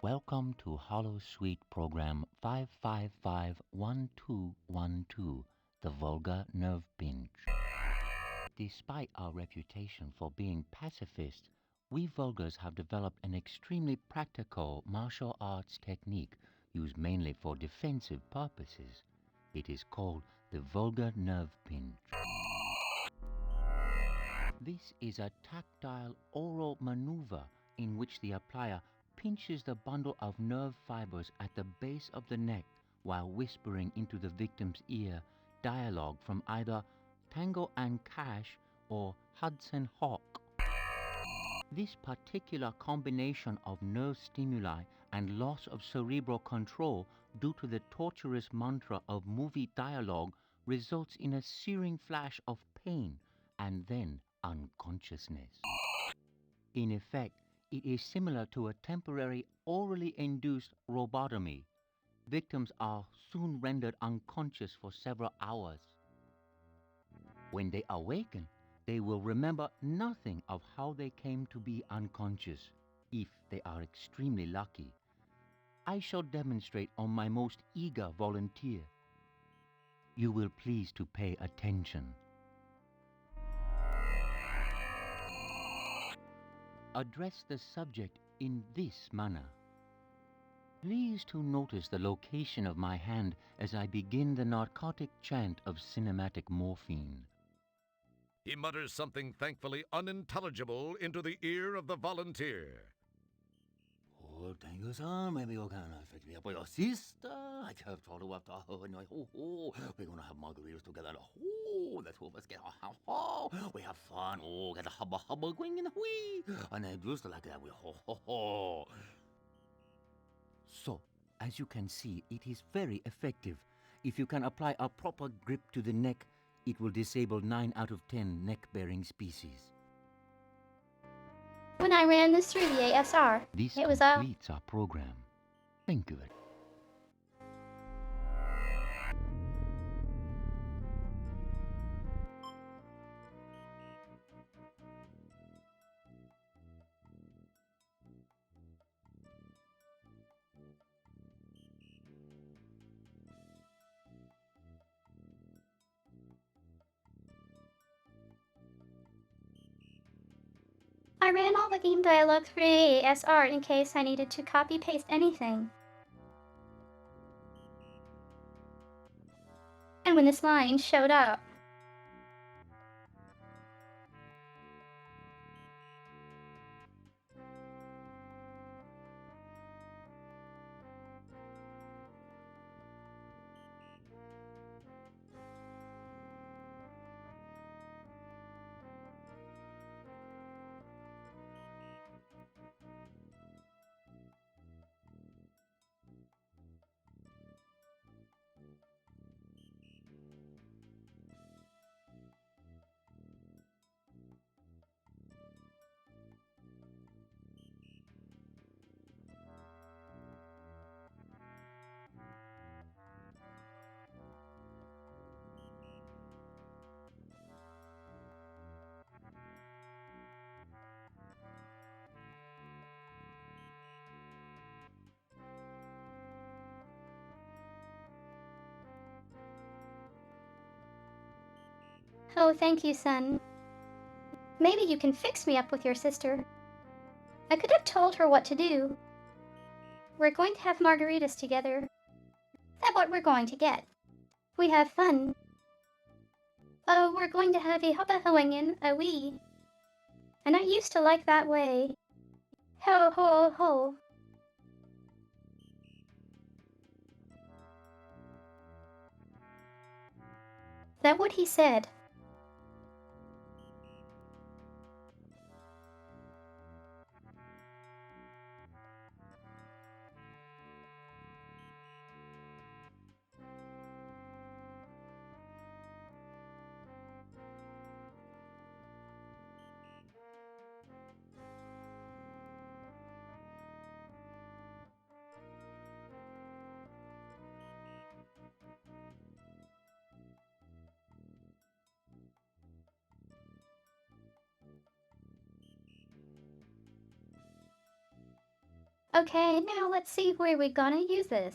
Welcome to Hollow Suite Program 555-1212, the Vulgar Nerve Pinch. Despite our reputation for being pacifist, we Vulgars have developed an extremely practical martial arts technique used mainly for defensive purposes. It is called the Vulgar Nerve Pinch. This is a tactile oral maneuver in which the applier pinches the bundle of nerve fibers at the base of the neck while whispering into the victim's ear dialogue from either Tango and Cash or Hudson Hawk. This particular combination of nerve stimuli and loss of cerebral control due to the torturous mantra of movie dialogue results in a searing flash of pain and then unconsciousness. In effect, it is similar to a temporary orally induced robotomy. Victims are soon rendered unconscious for several hours. When they awaken, they will remember nothing of how they came to be unconscious, if they are extremely lucky. I shall demonstrate on my most eager volunteer. You will please to pay attention. Address the subject in this manner. Please to notice the location of my hand as I begin the narcotic chant of cinematic morphine. He mutters something thankfully unintelligible into the ear of the volunteer. Oh, thank you, sir. Maybe you can fix me up with your sister. I have told you after her. We're gonna have margaritas together. Oh, the two of us get we have fun. Oh, get a hubba hubba going in the wee. And I just like that. We So, as you can see, it is very effective. If you can apply a proper grip to the neck, it will disable 9 out of 10 neck-bearing species. When I ran this through the ASR, This it was completes our program. Thank you. I ran all the game dialogue through the ASR in case I needed to copy-paste anything. And when this line showed up, oh, thank you, son. Maybe you can fix me up with your sister. I could have told her what to do. We're going to have margaritas together. That's what we're going to get. We have fun. Oh, we're going to have a hoppa hoingin, a wee. And I used to like that way. Ho ho ho. That what he said. Okay, now let's see where we're gonna use this.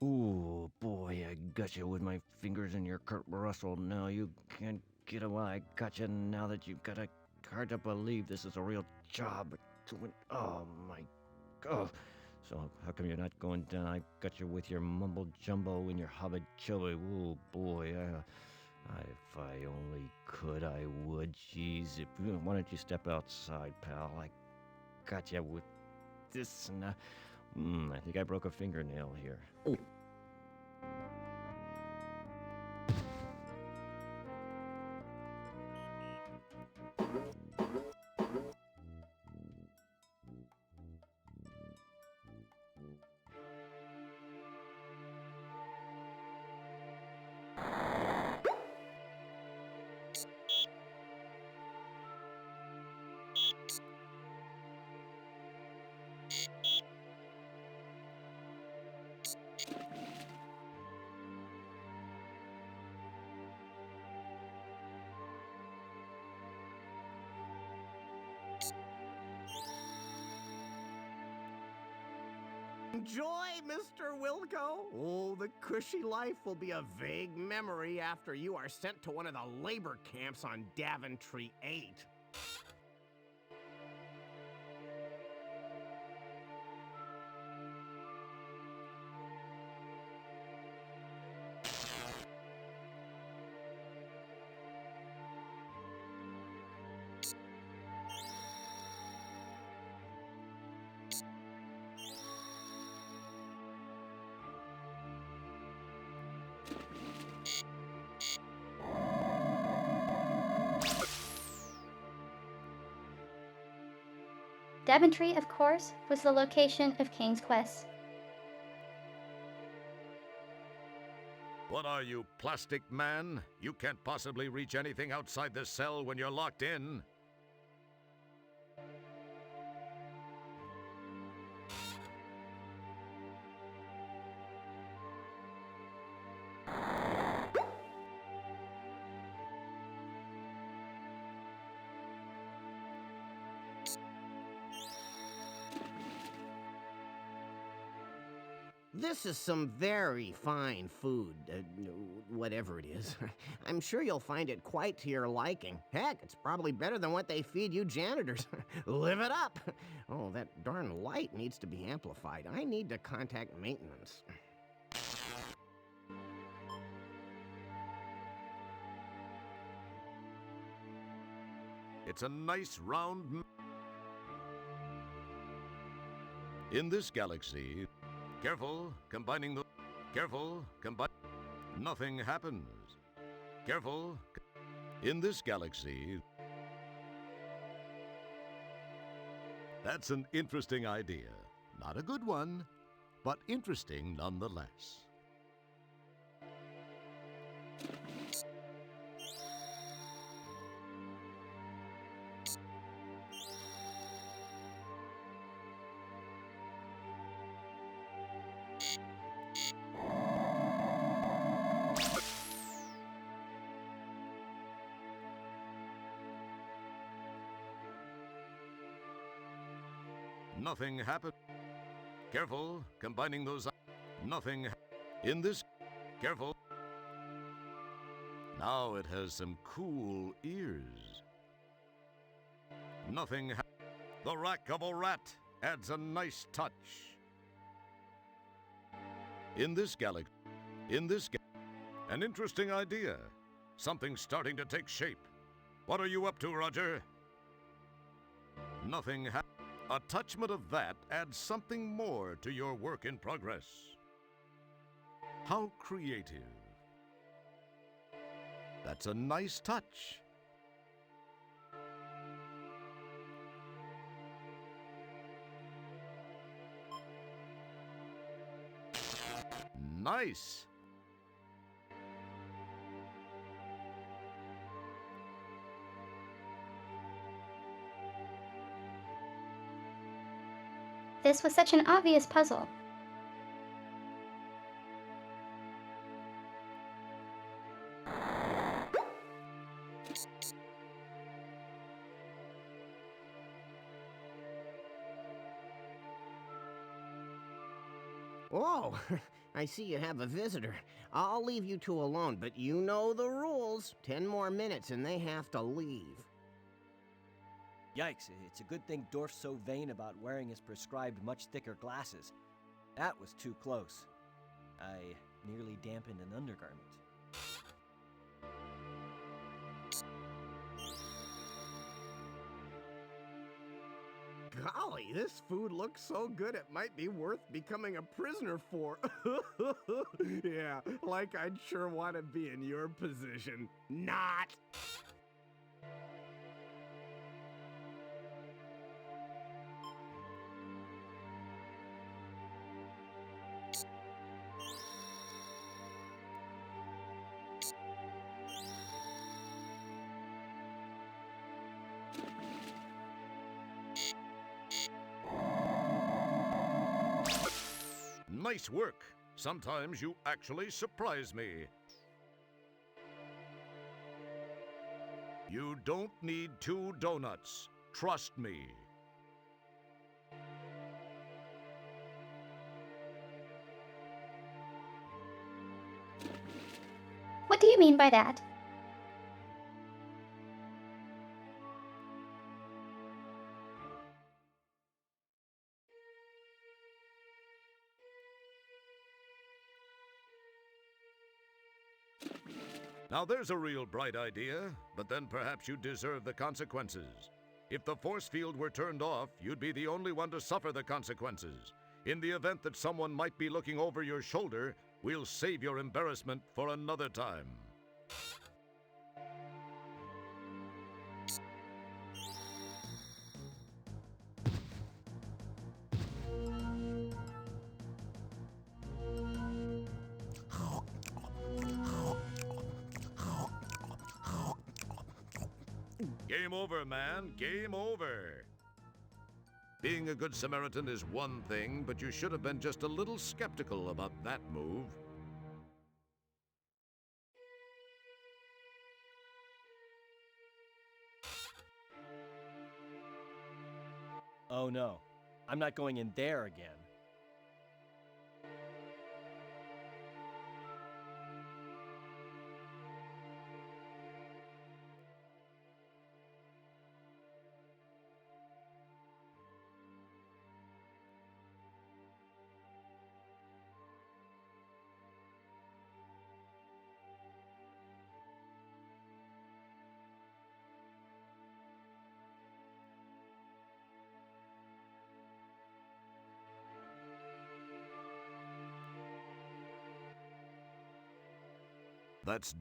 Ooh, boy, I got you with my fingers in your Kurt Russell. Now you can't get away. I gotcha now that you've got a hard to believe this is a real job. Oh my god. So how come you're not going down? I got you with your mumble jumbo and your hobbit chubby. Oh boy, if I only could, I would. Jeez, why don't you step outside, pal? I got you with this. And I think I broke a fingernail here. Oh. Enjoy, Mr. Wilco. Oh, the cushy life will be a vague memory after you are sent to one of the labor camps on Daventry 8. Daventry, of course, was the location of King's Quest. What are you, plastic man? You can't possibly reach anything outside this cell when you're locked in. This is some very fine food, whatever it is. I'm sure you'll find it quite to your liking. Heck, it's probably better than what they feed you janitors. Live it up! Oh, that darn light needs to be amplified. I need to contact maintenance. It's a nice round... In this galaxy... Careful, combining the... Careful, combine... Nothing happens. Careful. In this galaxy... That's an interesting idea. Not a good one, but interesting nonetheless. Nothing happened. Careful, combining those... Nothing... In this... Careful. Now it has some cool ears. Nothing... The rack of a rat adds a nice touch. In this galaxy... An interesting idea. Something starting to take shape. What are you up to, Roger? Nothing happened. A touchment of that adds something more to your work in progress. How creative. That's a nice touch. Nice. This was such an obvious puzzle. Oh, I see you have a visitor. I'll leave you two alone, but you know the rules. 10 more minutes and they have to leave. Yikes, it's a good thing Dorf's so vain about wearing his prescribed much thicker glasses. That was too close. I nearly dampened an undergarment. Golly, this food looks so good it might be worth becoming a prisoner for. Yeah, like I'd sure want to be in your position. Not! Nice work. Sometimes you actually surprise me. You don't need 2 donuts. Trust me. What do you mean by that? Now there's a real bright idea, but then perhaps you deserve the consequences. If the force field were turned off, you'd be the only one to suffer the consequences. In the event that someone might be looking over your shoulder, we'll save your embarrassment for another time. Game over, man. Game over. Being a good Samaritan is one thing, but you should have been just a little skeptical about that move. Oh no, I'm not going in there again. That's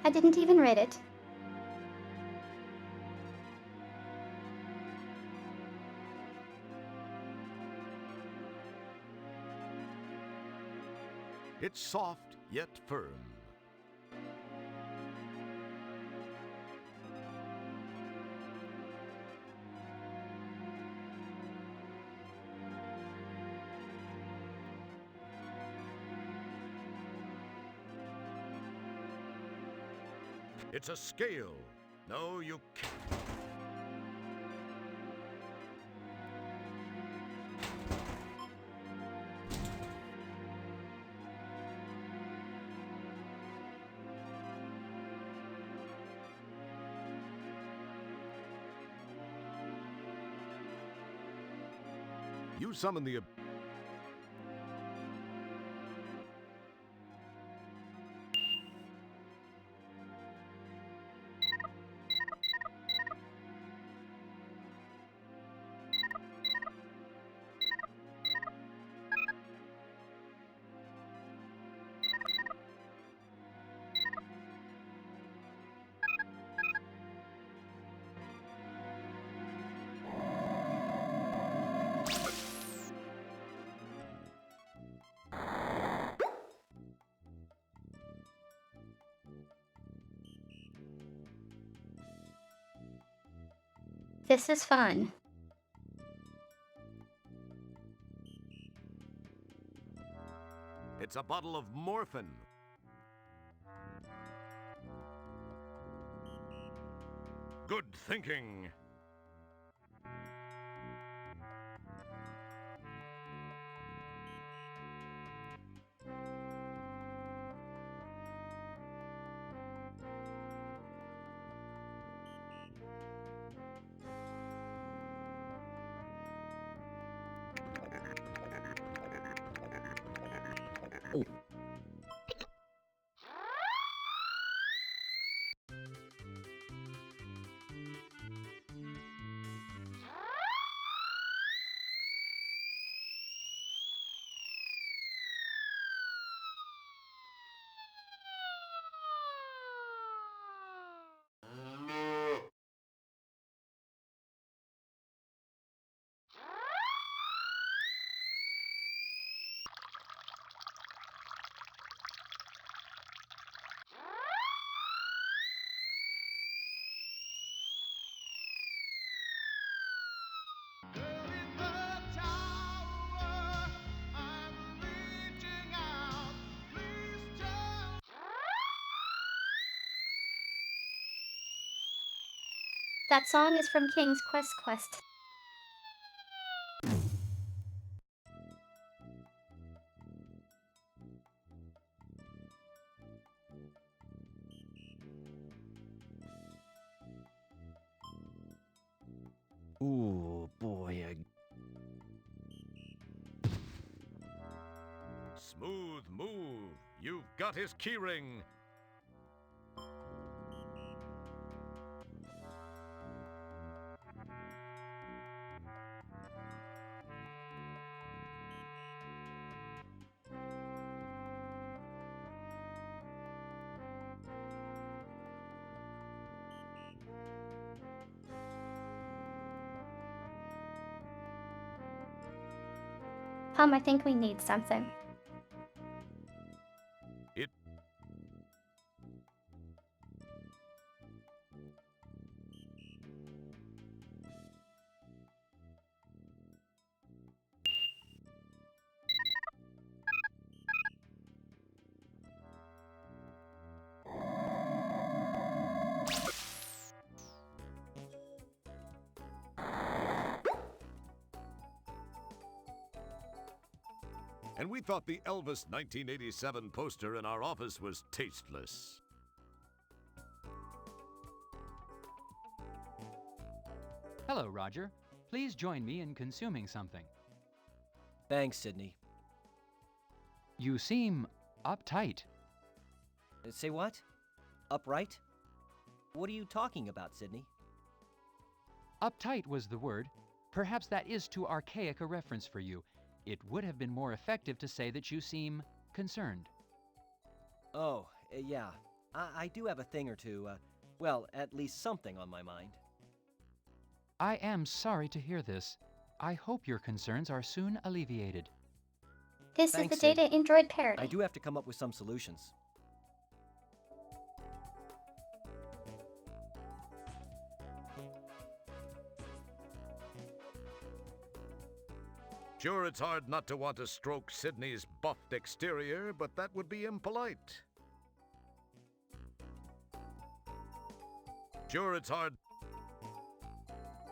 I didn't even read it. It's soft yet firm. It's a scale. No, you can't. You summon the... This is fun. It's a bottle of morphine. Good thinking. That song is from King's Quest. Ooh, boy, Smooth move. You've got his keyring. I think we need something. It... And we thought the Elvis 1987 poster in our office was tasteless. Hello, Roger. Please join me in consuming something. Thanks, Sydney. You seem uptight. Say what? Upright? What are you talking about, Sydney? Uptight was the word. Perhaps that is too archaic a reference for you. It would have been more effective to say that you seem concerned. Oh, yeah. I do have a thing or two, well, at least something on my mind. I am sorry to hear this. I hope your concerns are soon alleviated. This Thanks, is the Data Sid. Android parody. I do have to come up with some solutions. Sure, it's hard not to want to stroke Sydney's buffed exterior, but that would be impolite. Sure, it's hard...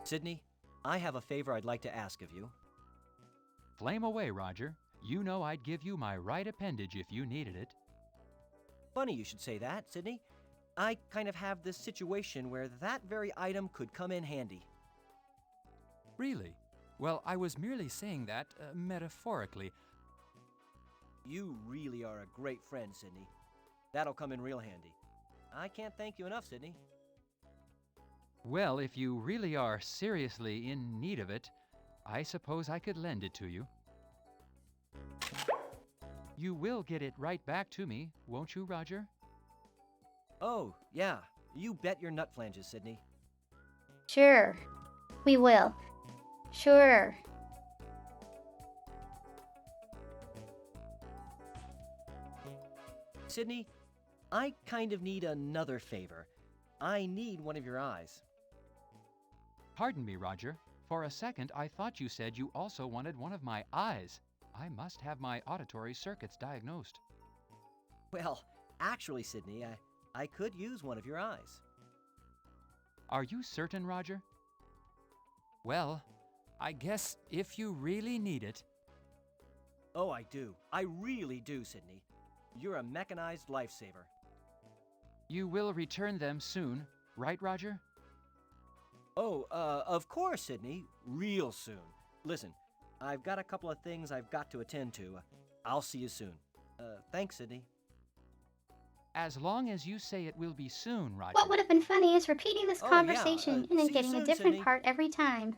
Sydney, I have a favor I'd like to ask of you. Flame away, Roger. You know I'd give you my right appendage if you needed it. Funny you should say that, Sydney. I kind of have this situation where that very item could come in handy. Really? Well, I was merely saying that metaphorically. You really are a great friend, Sydney. That'll come in real handy. I can't thank you enough, Sydney. Well, if you really are seriously in need of it, I suppose I could lend it to you. You will get it right back to me, won't you, Roger? Oh, yeah. You bet your nut flanges, Sydney. Sure. We will. Sure. Sydney, I kind of need another favor. I need one of your eyes. Pardon me, Roger. For a second, I thought you said you also wanted one of my eyes. I must have my auditory circuits diagnosed. Well, actually, Sydney, I could use one of your eyes. Are you certain, Roger? Well, I guess if you really need it. Oh, I do. I really do, Sydney. You're a mechanized lifesaver. You will return them soon, right, Roger? Oh, of course, Sydney. Real soon. Listen, I've got a couple of things I've got to attend to. I'll see you soon. Thanks, Sydney. As long as you say it will be soon, Roger. What would have been funny is repeating this Oh, conversation yeah, and then see you getting a soon, different Sydney. part every time.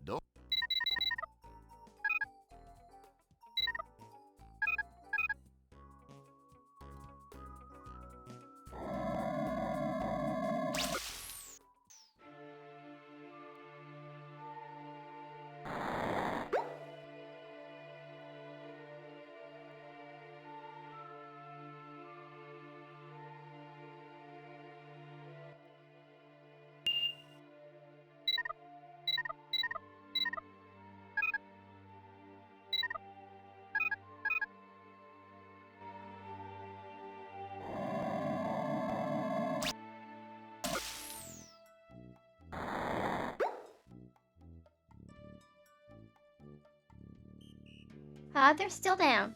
Don't. They're still down.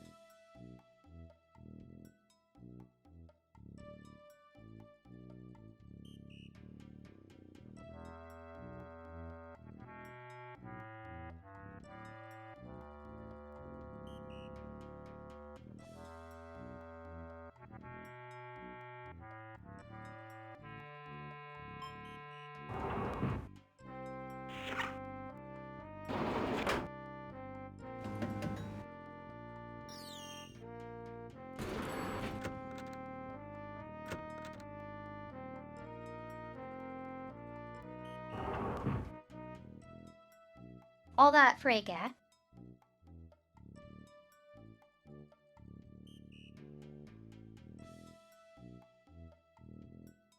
All that fracas.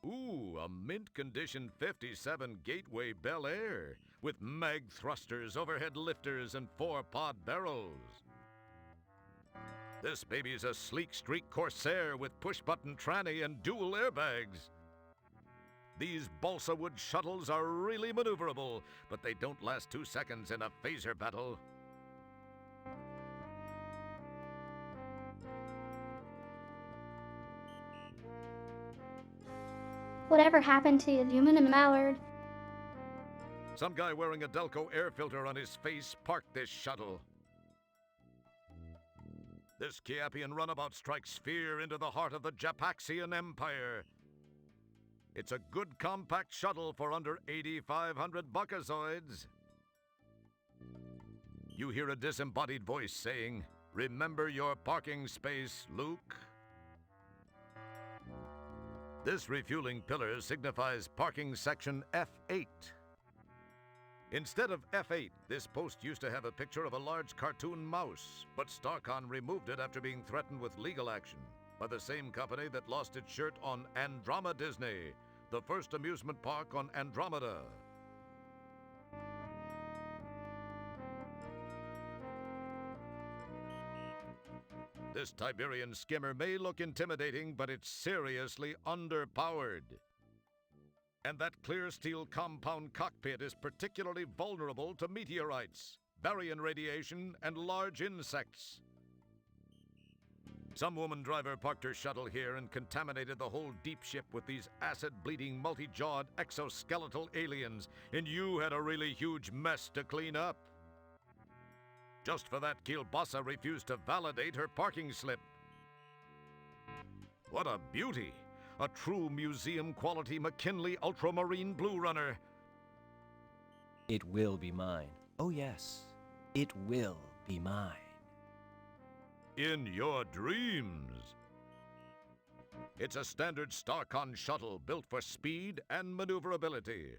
Ooh, a mint condition 57 Gateway Bel Air with mag thrusters, overhead lifters, and 4-pod barrels. This baby's a sleek streak Corsair with push-button tranny and dual airbags. These balsa wood shuttles are really maneuverable, but they don't last 2 seconds in a phaser battle. Whatever happened to the aluminum mallard? Some guy wearing a Delco air filter on his face parked this shuttle. This Kiapian runabout strikes fear into the heart of the Japaxian Empire. It's a good compact shuttle for under 8,500 buckazoids. You hear a disembodied voice saying, "Remember your parking space, Luke." This refueling pillar signifies parking section F8. Instead of F8, this post used to have a picture of a large cartoon mouse, but StarCon removed it after being threatened with legal action by the same company that lost its shirt on Andromeda Disney, the first amusement park on Andromeda. This Tiberian skimmer may look intimidating, but it's seriously underpowered. And that clear steel compound cockpit is particularly vulnerable to meteorites, baryon radiation, and large insects. Some woman driver parked her shuttle here and contaminated the whole deep ship with these acid-bleeding, multi-jawed exoskeletal aliens, and you had a really huge mess to clean up. Just for that, Kielbasa refused to validate her parking slip. What a beauty! A true museum-quality McKinley Ultramarine Blue Runner. It will be mine. Oh, yes. It will be mine. In your dreams. It's a standard Starcon shuttle built for speed and maneuverability.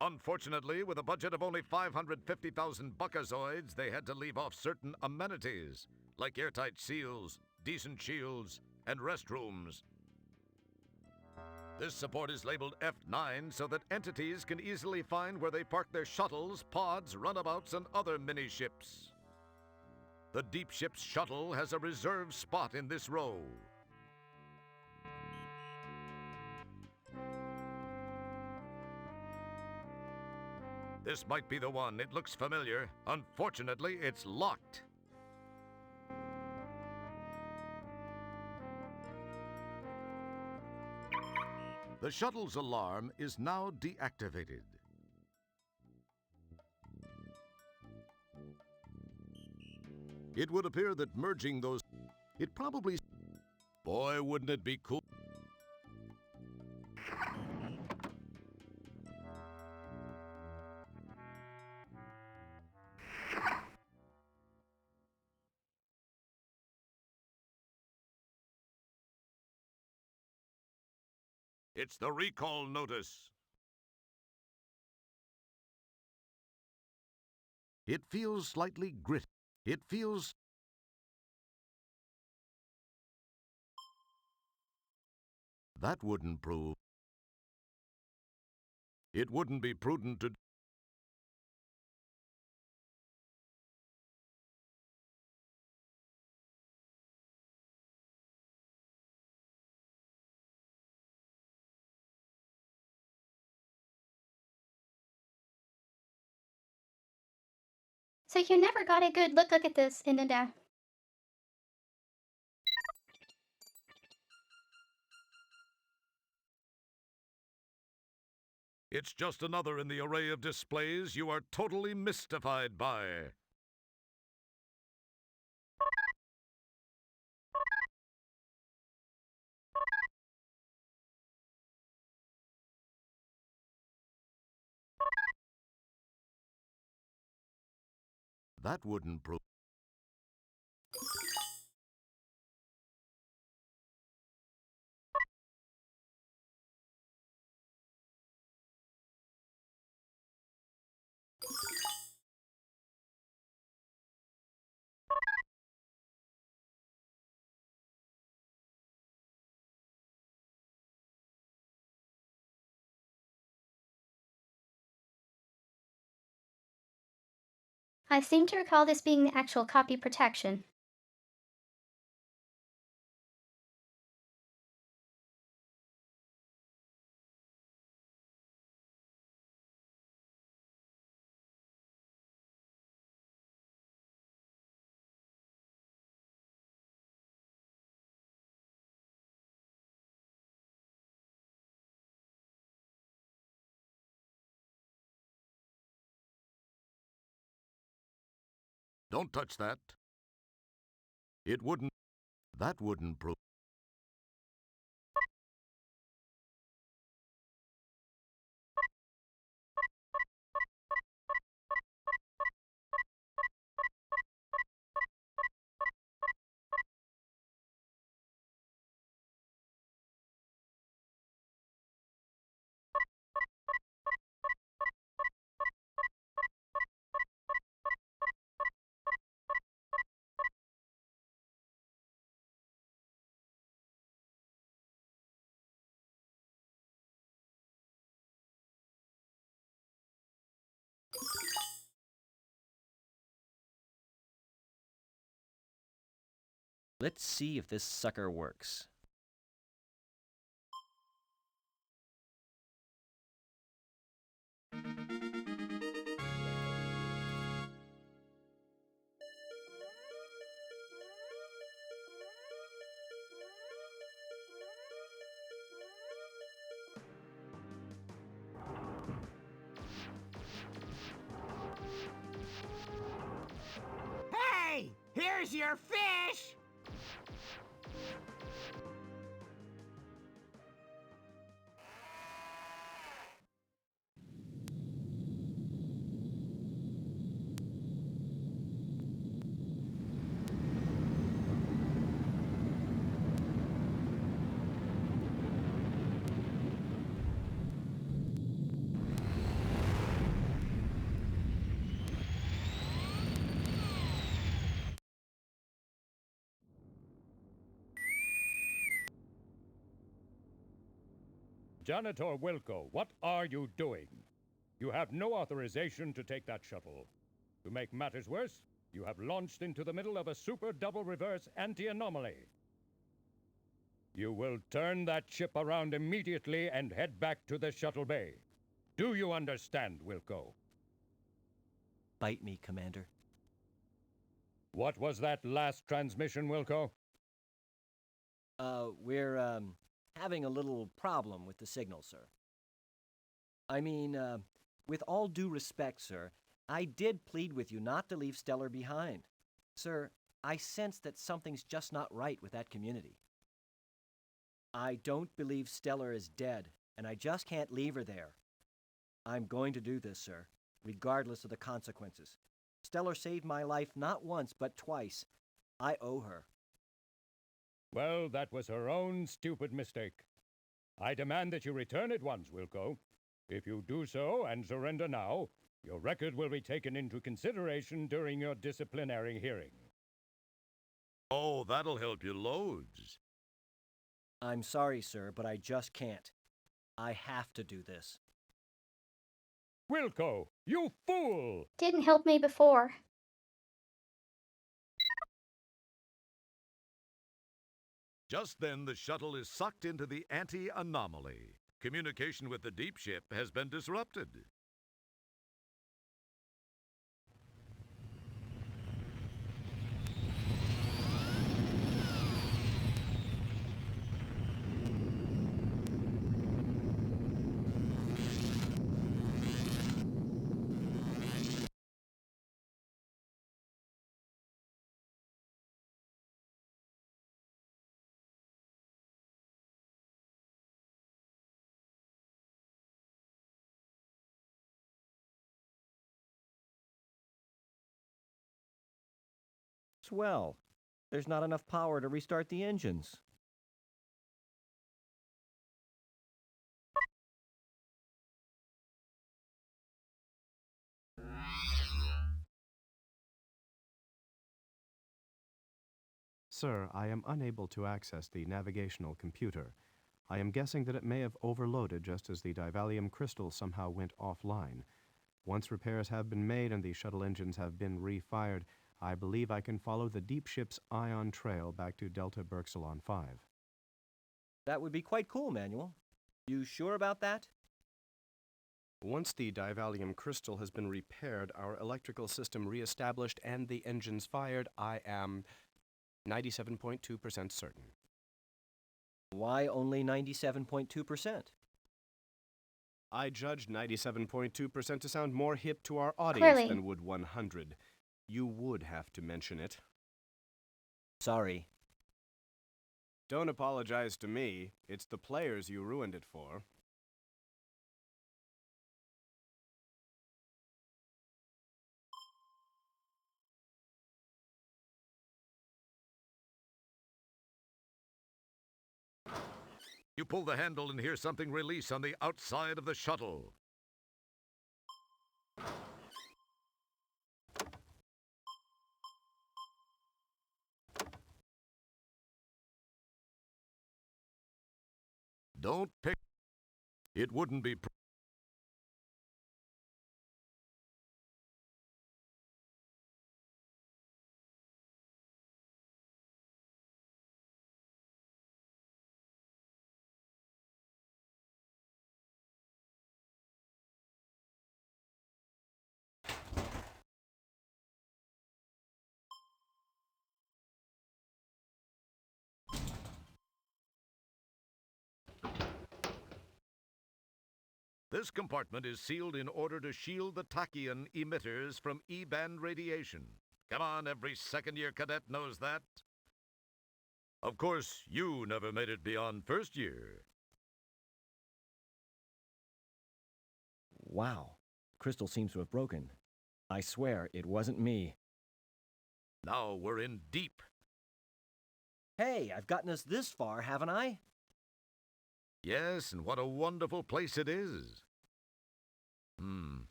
Unfortunately, with a budget of only 550,000 buckazoids, they had to leave off certain amenities, like airtight seals, decent shields, and restrooms. This support is labeled F9 so that entities can easily find where they park their shuttles, pods, runabouts, and other mini-ships. The deep ship's shuttle has a reserved spot in this row. This might be the one. It looks familiar. Unfortunately, it's locked. The shuttle's alarm is now deactivated. It would appear that merging those... It probably... Boy, wouldn't it be cool... It's the recall notice. It feels slightly gritty. It feels... That wouldn't prove... It wouldn't be prudent to... So you never got a good look at this, Inada. It's just another in the array of displays you are totally mystified by. That wouldn't prove... I seem to recall this being the actual copy protection. Don't touch that. It wouldn't... That wouldn't prove... Let's see if this sucker works. Hey! Here's your fish! Janitor Wilco, what are you doing? You have no authorization to take that shuttle. To make matters worse, you have launched into the middle of a super double reverse anti-anomaly. You will turn that ship around immediately and head back to the shuttle bay. Do you understand, Wilco? Bite me, Commander. What was that last transmission, Wilco? We're having a little problem with the signal, sir. I mean, with all due respect, sir, I did plead with you not to leave Stellar behind. Sir, I sense that something's just not right with that community. I don't believe Stellar is dead, and I just can't leave her there. I'm going to do this, sir, regardless of the consequences. Stellar saved my life not once, but twice. I owe her. Well, that was her own stupid mistake. I demand that you return at once, Wilco. If you do so and surrender now, your record will be taken into consideration during your disciplinary hearing. Oh, that'll help you loads. I'm sorry, sir, but I just can't. I have to do this. Wilco, you fool! Didn't help me before. Just then, the shuttle is sucked into the anti-anomaly. Communication with the deep ship has been disrupted. Swell. There's not enough power to restart the engines. Sir, I am unable to access the navigational computer. I am guessing that it may have overloaded just as the divalium crystal somehow went offline. Once repairs have been made and the shuttle engines have been refired, I believe I can follow the deep ship's ion trail back to Delta Berxilon 5. That would be quite cool, Manuel. You sure about that? Once the divalium crystal has been repaired, our electrical system reestablished, and the engines fired, I am 97.2% certain. Why only 97.2%? I judged 97.2% to sound more hip to our audience Clearly. than would 100. You would have to mention it. Sorry. Don't apologize to me. It's the players you ruined it for. You pull the handle and hear something release on the outside of the shuttle. Don't pick. It wouldn't be This compartment is sealed in order to shield the tachyon emitters from E-band radiation. Come on, every second-year cadet knows that. Of course, you never made it beyond first year. Wow. Crystal seems to have broken. I swear it wasn't me. Now we're in deep. Hey, I've gotten us this far, haven't I? Yes, and what a wonderful place it is.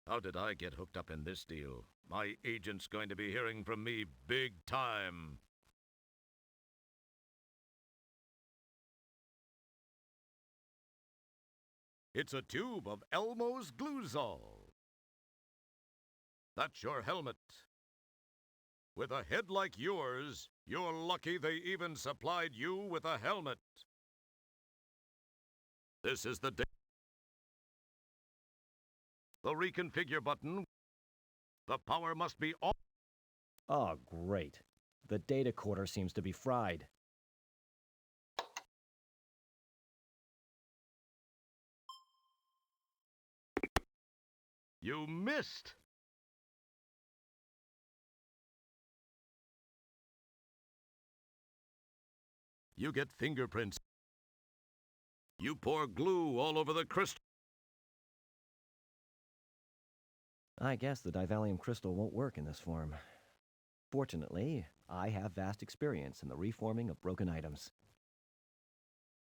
How did I get hooked up in this deal? My agent's going to be hearing from me big time. It's a tube of Elmo's Gluzol. That's your helmet. With a head like yours, you're lucky they even supplied you with a helmet. This is the reconfigure button. The power must be off. Oh, great. The data quarter seems to be fried. You missed. You get fingerprints. You pour glue all over the crystal. I guess the divalium crystal won't work in this form. Fortunately, I have vast experience in the reforming of broken items.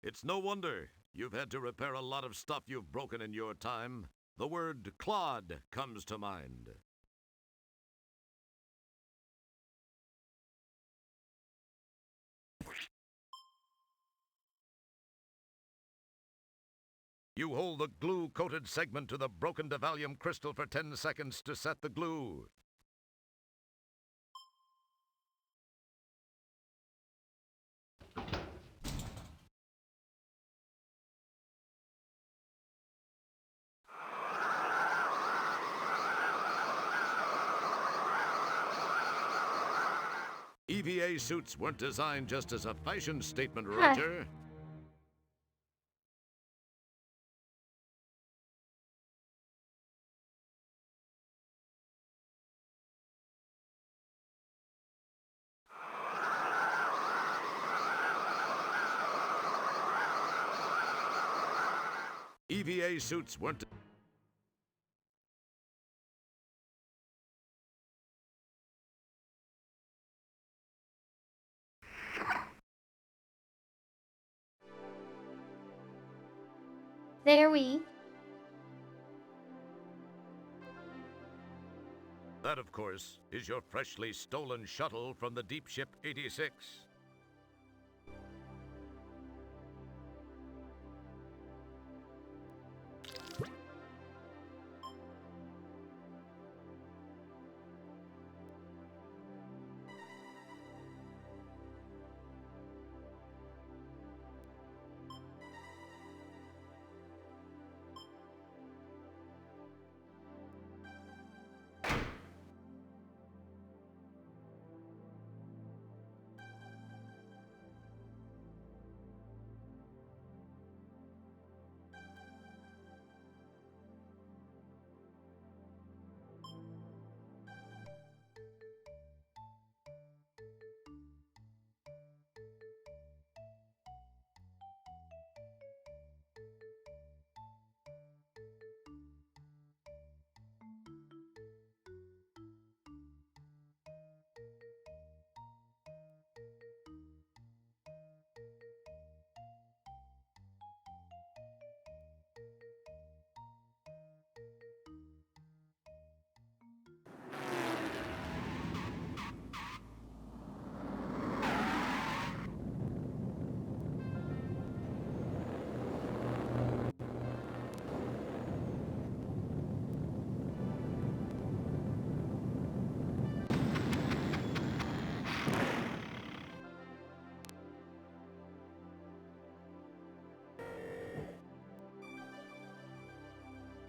It's no wonder you've had to repair a lot of stuff you've broken in your time. The word clod comes to mind. You hold the glue-coated segment to the broken divalium crystal for 10 seconds to set the glue. EVA suits weren't designed just as a fashion statement, Roger. EVA suits weren't... There we. That, of course, is your freshly stolen shuttle from the Deep Ship 86.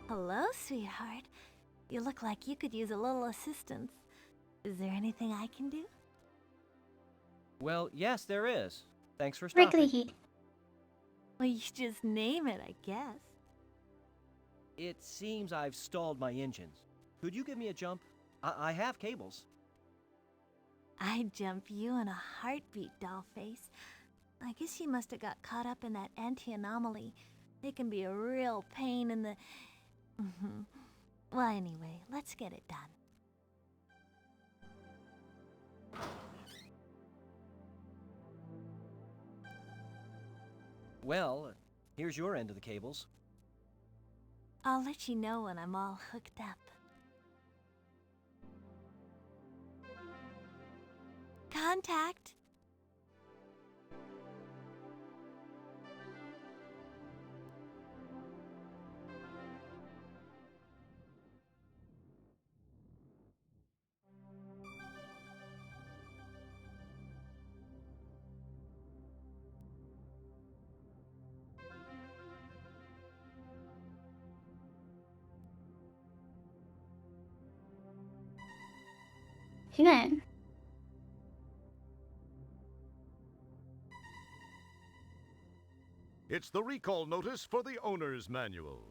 Hello, sweetheart. You look like you could use a little assistance. Is there anything I can do? Well, yes, there is. Thanks for Wrigley stopping. heat. Well, you just name it, I guess. It seems I've stalled my engines. Could you give me a jump? I have cables. I'd jump you in a heartbeat, Dollface. I guess you must have got caught up in that anti-anomaly. It can be a real pain in the... Well, anyway, let's get it done. Well, here's your end of the cables. I'll let you know when I'm all hooked up. Contact! Yuan. It's the recall notice for the owner's manual.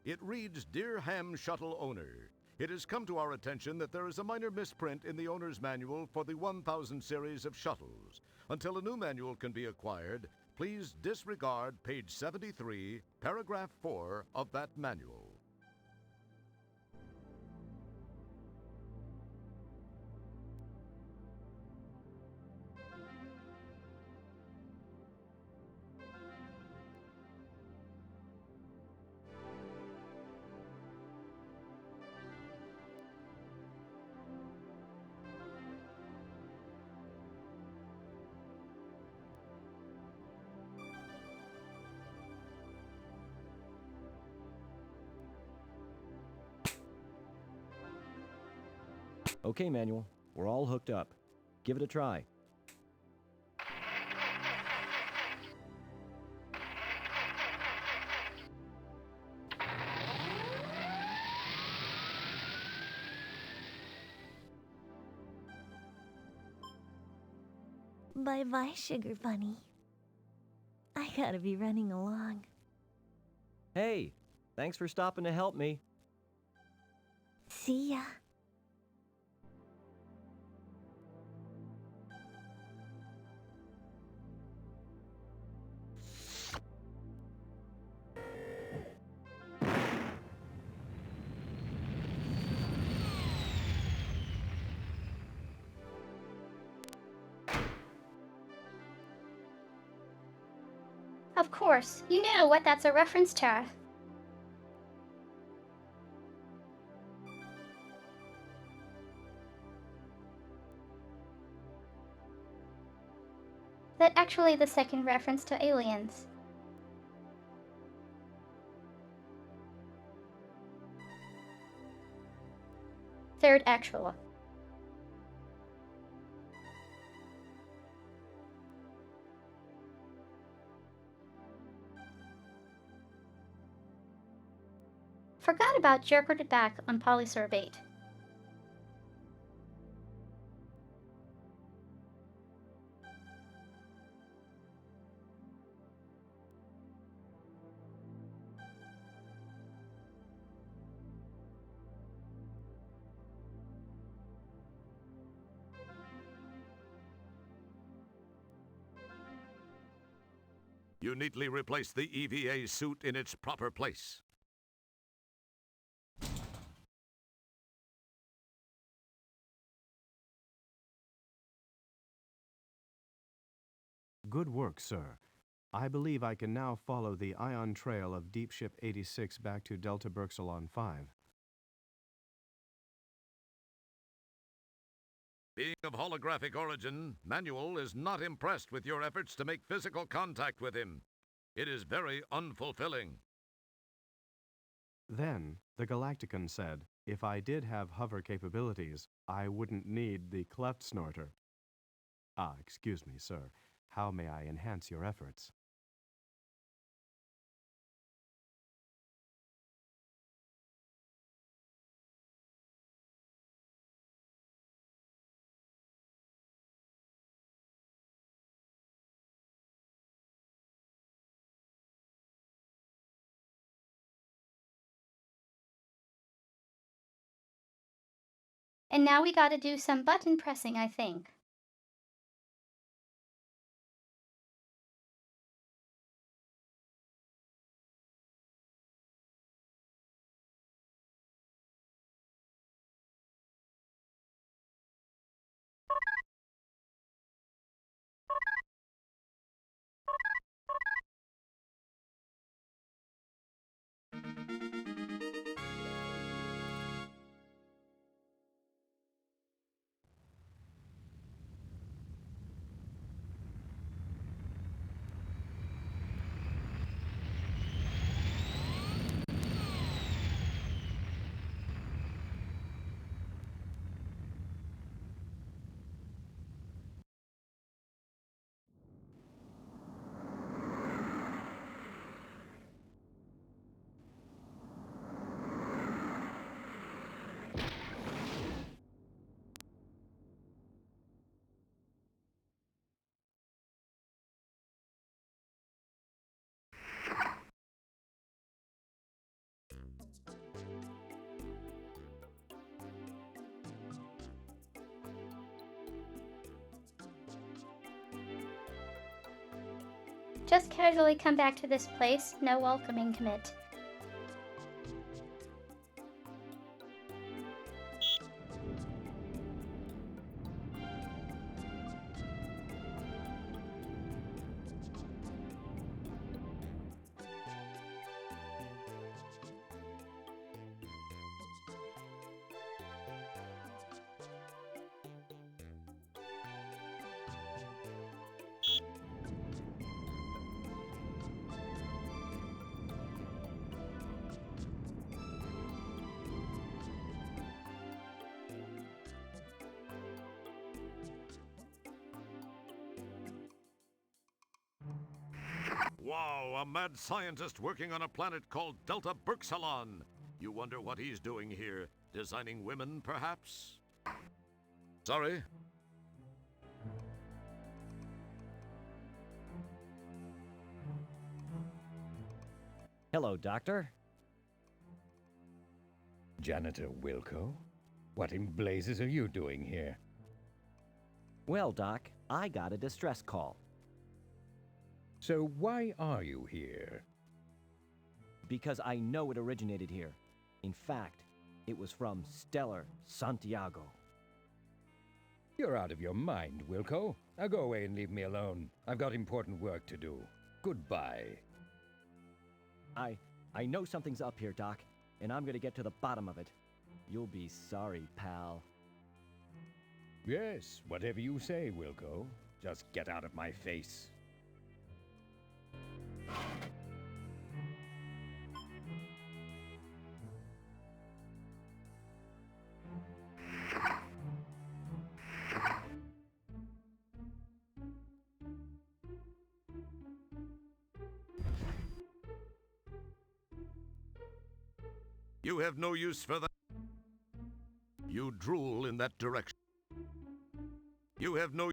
It reads, "Dear Ham Shuttle Owner, it has come to our attention that there is a minor misprint in the owner's manual for the 1000 series of shuttles. Until a new manual can be acquired, please disregard page 73, paragraph 4 of that manual." Okay, Manual. We're all hooked up. Give it a try. Bye-bye, Sugar Bunny. I gotta be running along. Hey, thanks for stopping to help me. See ya. Of course, you know what that's a reference to. That actually the second reference to aliens. Third actual. Forgot about Jeoparded back on Polysorbate. You neatly replace the EVA suit in its proper place. Good work, sir. I believe I can now follow the ion trail of Deep Ship 86 back to Delta Berxalon 5. Being of holographic origin, Manual is not impressed with your efforts to make physical contact with him. It is very unfulfilling. Then, the Galactican said, if I did have hover capabilities, I wouldn't need the cleft snorter. Ah, excuse me, sir. How may I enhance your efforts? And now we gotta do some button pressing, I think. Just casually come back to this place, no welcoming commit. Wow, a mad scientist working on a planet called Delta Berxalon. You wonder what he's doing here? Designing women, perhaps? Sorry? Hello, Doctor. Janitor Wilco? What in blazes are you doing here? Well, Doc, I got a distress call. So why are you here? Because I know it originated here. In fact, it was from Stellar Santiago. You're out of your mind, Wilco. Now go away and leave me alone. I've got important work to do. Goodbye. I know something's up here, Doc, and I'm gonna get to the bottom of it. You'll be sorry, pal. Yes, whatever you say, Wilco. Just get out of my face. You have no use for that. You drool in that direction. You have no...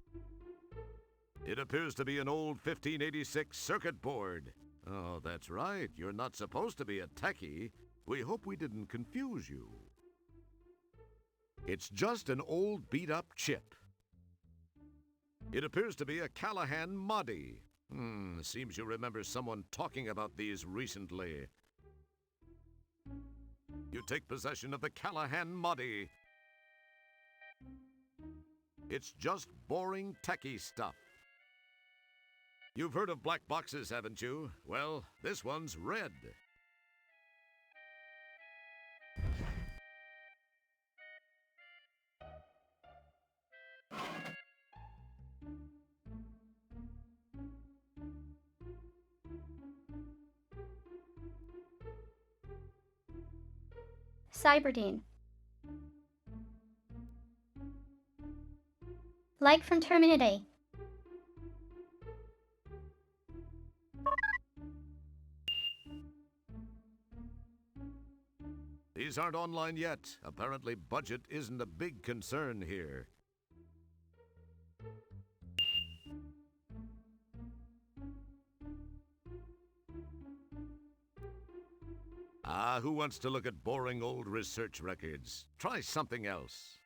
It appears to be an old 1586 circuit board. Oh, that's right. You're not supposed to be a techie. We hope we didn't confuse you. It's just an old beat-up chip. It appears to be a Callahan Muddy. Seems you remember someone talking about these recently. You take possession of the Callahan Muddy. It's just boring techie stuff. You've heard of black boxes, haven't you? Well, this one's red. Cyberdine. Like from Terminate. These aren't online yet. Apparently budget isn't a big concern here. Who wants to look at boring old research records? Try something else.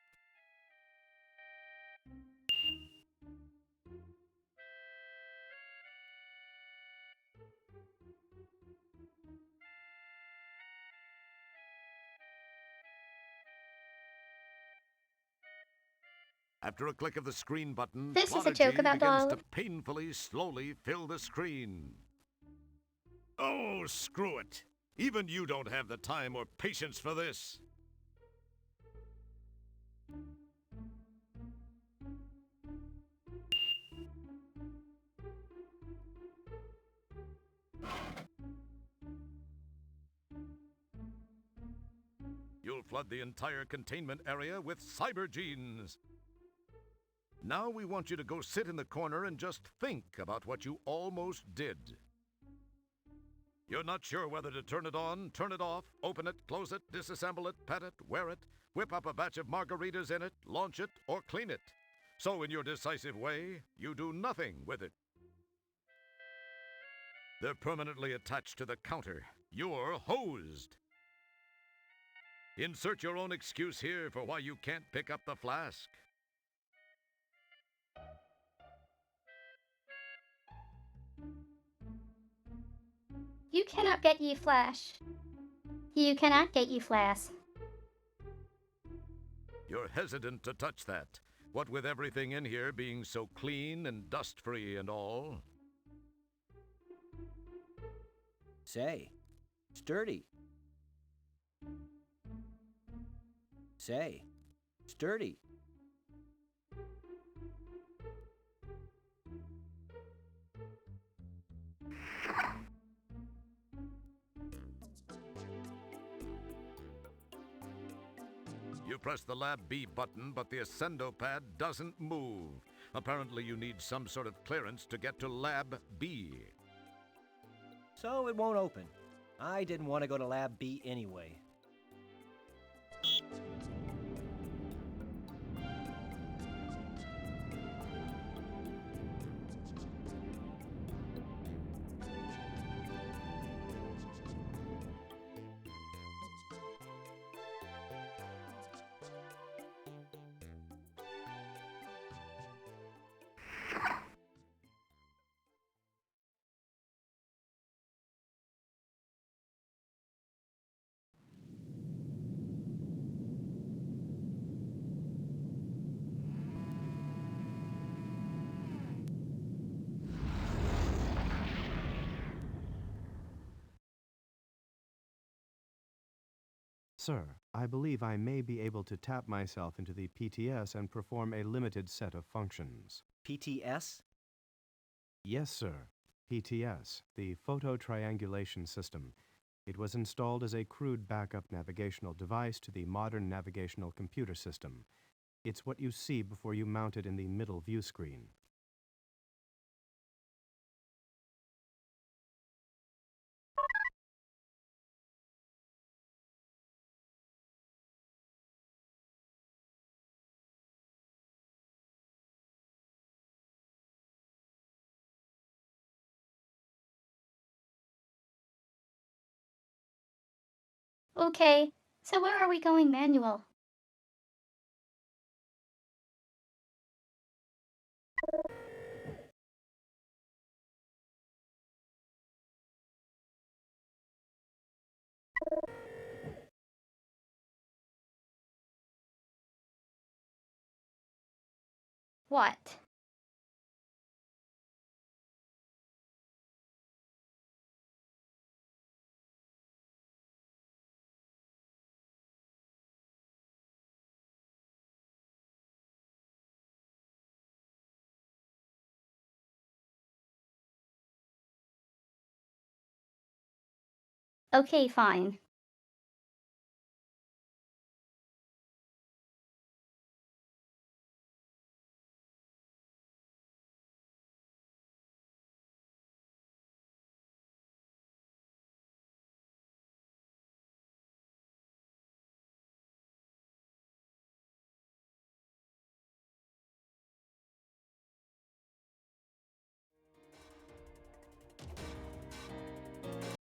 After a click of the screen button, This is a Prodigy joke about begins to Olive. painfully, slowly fill the screen. Oh, screw it. Even you don't have the time or patience for this. You'll flood the entire containment area with cyber genes. Now we want you to go sit in the corner and just think about what you almost did. You're not sure whether to turn it on, turn it off, open it, close it, disassemble it, pet it, wear it, whip up a batch of margaritas in it, launch it, or clean it. So in your decisive way, you do nothing with it. They're permanently attached to the counter. You're hosed. Insert your own excuse here for why you can't pick up the flask. You cannot get ye flash. You cannot get ye flash. You're hesitant to touch that, what with everything in here being so clean and dust-free and all. Say, sturdy. Say, sturdy. You press the Lab B button, but the Ascendo pad doesn't move. Apparently you need some sort of clearance to get to Lab B. So it won't open. I didn't want to go to Lab B anyway. Sir, I believe I may be able to tap myself into the PTS and perform a limited set of functions. PTS? Yes, sir. PTS, the Photo Triangulation System. It was installed as a crude backup navigational device to the modern navigational computer system. It's what you see before you mount it in the middle view screen. Okay, so where are we going manual? What? Okay, fine.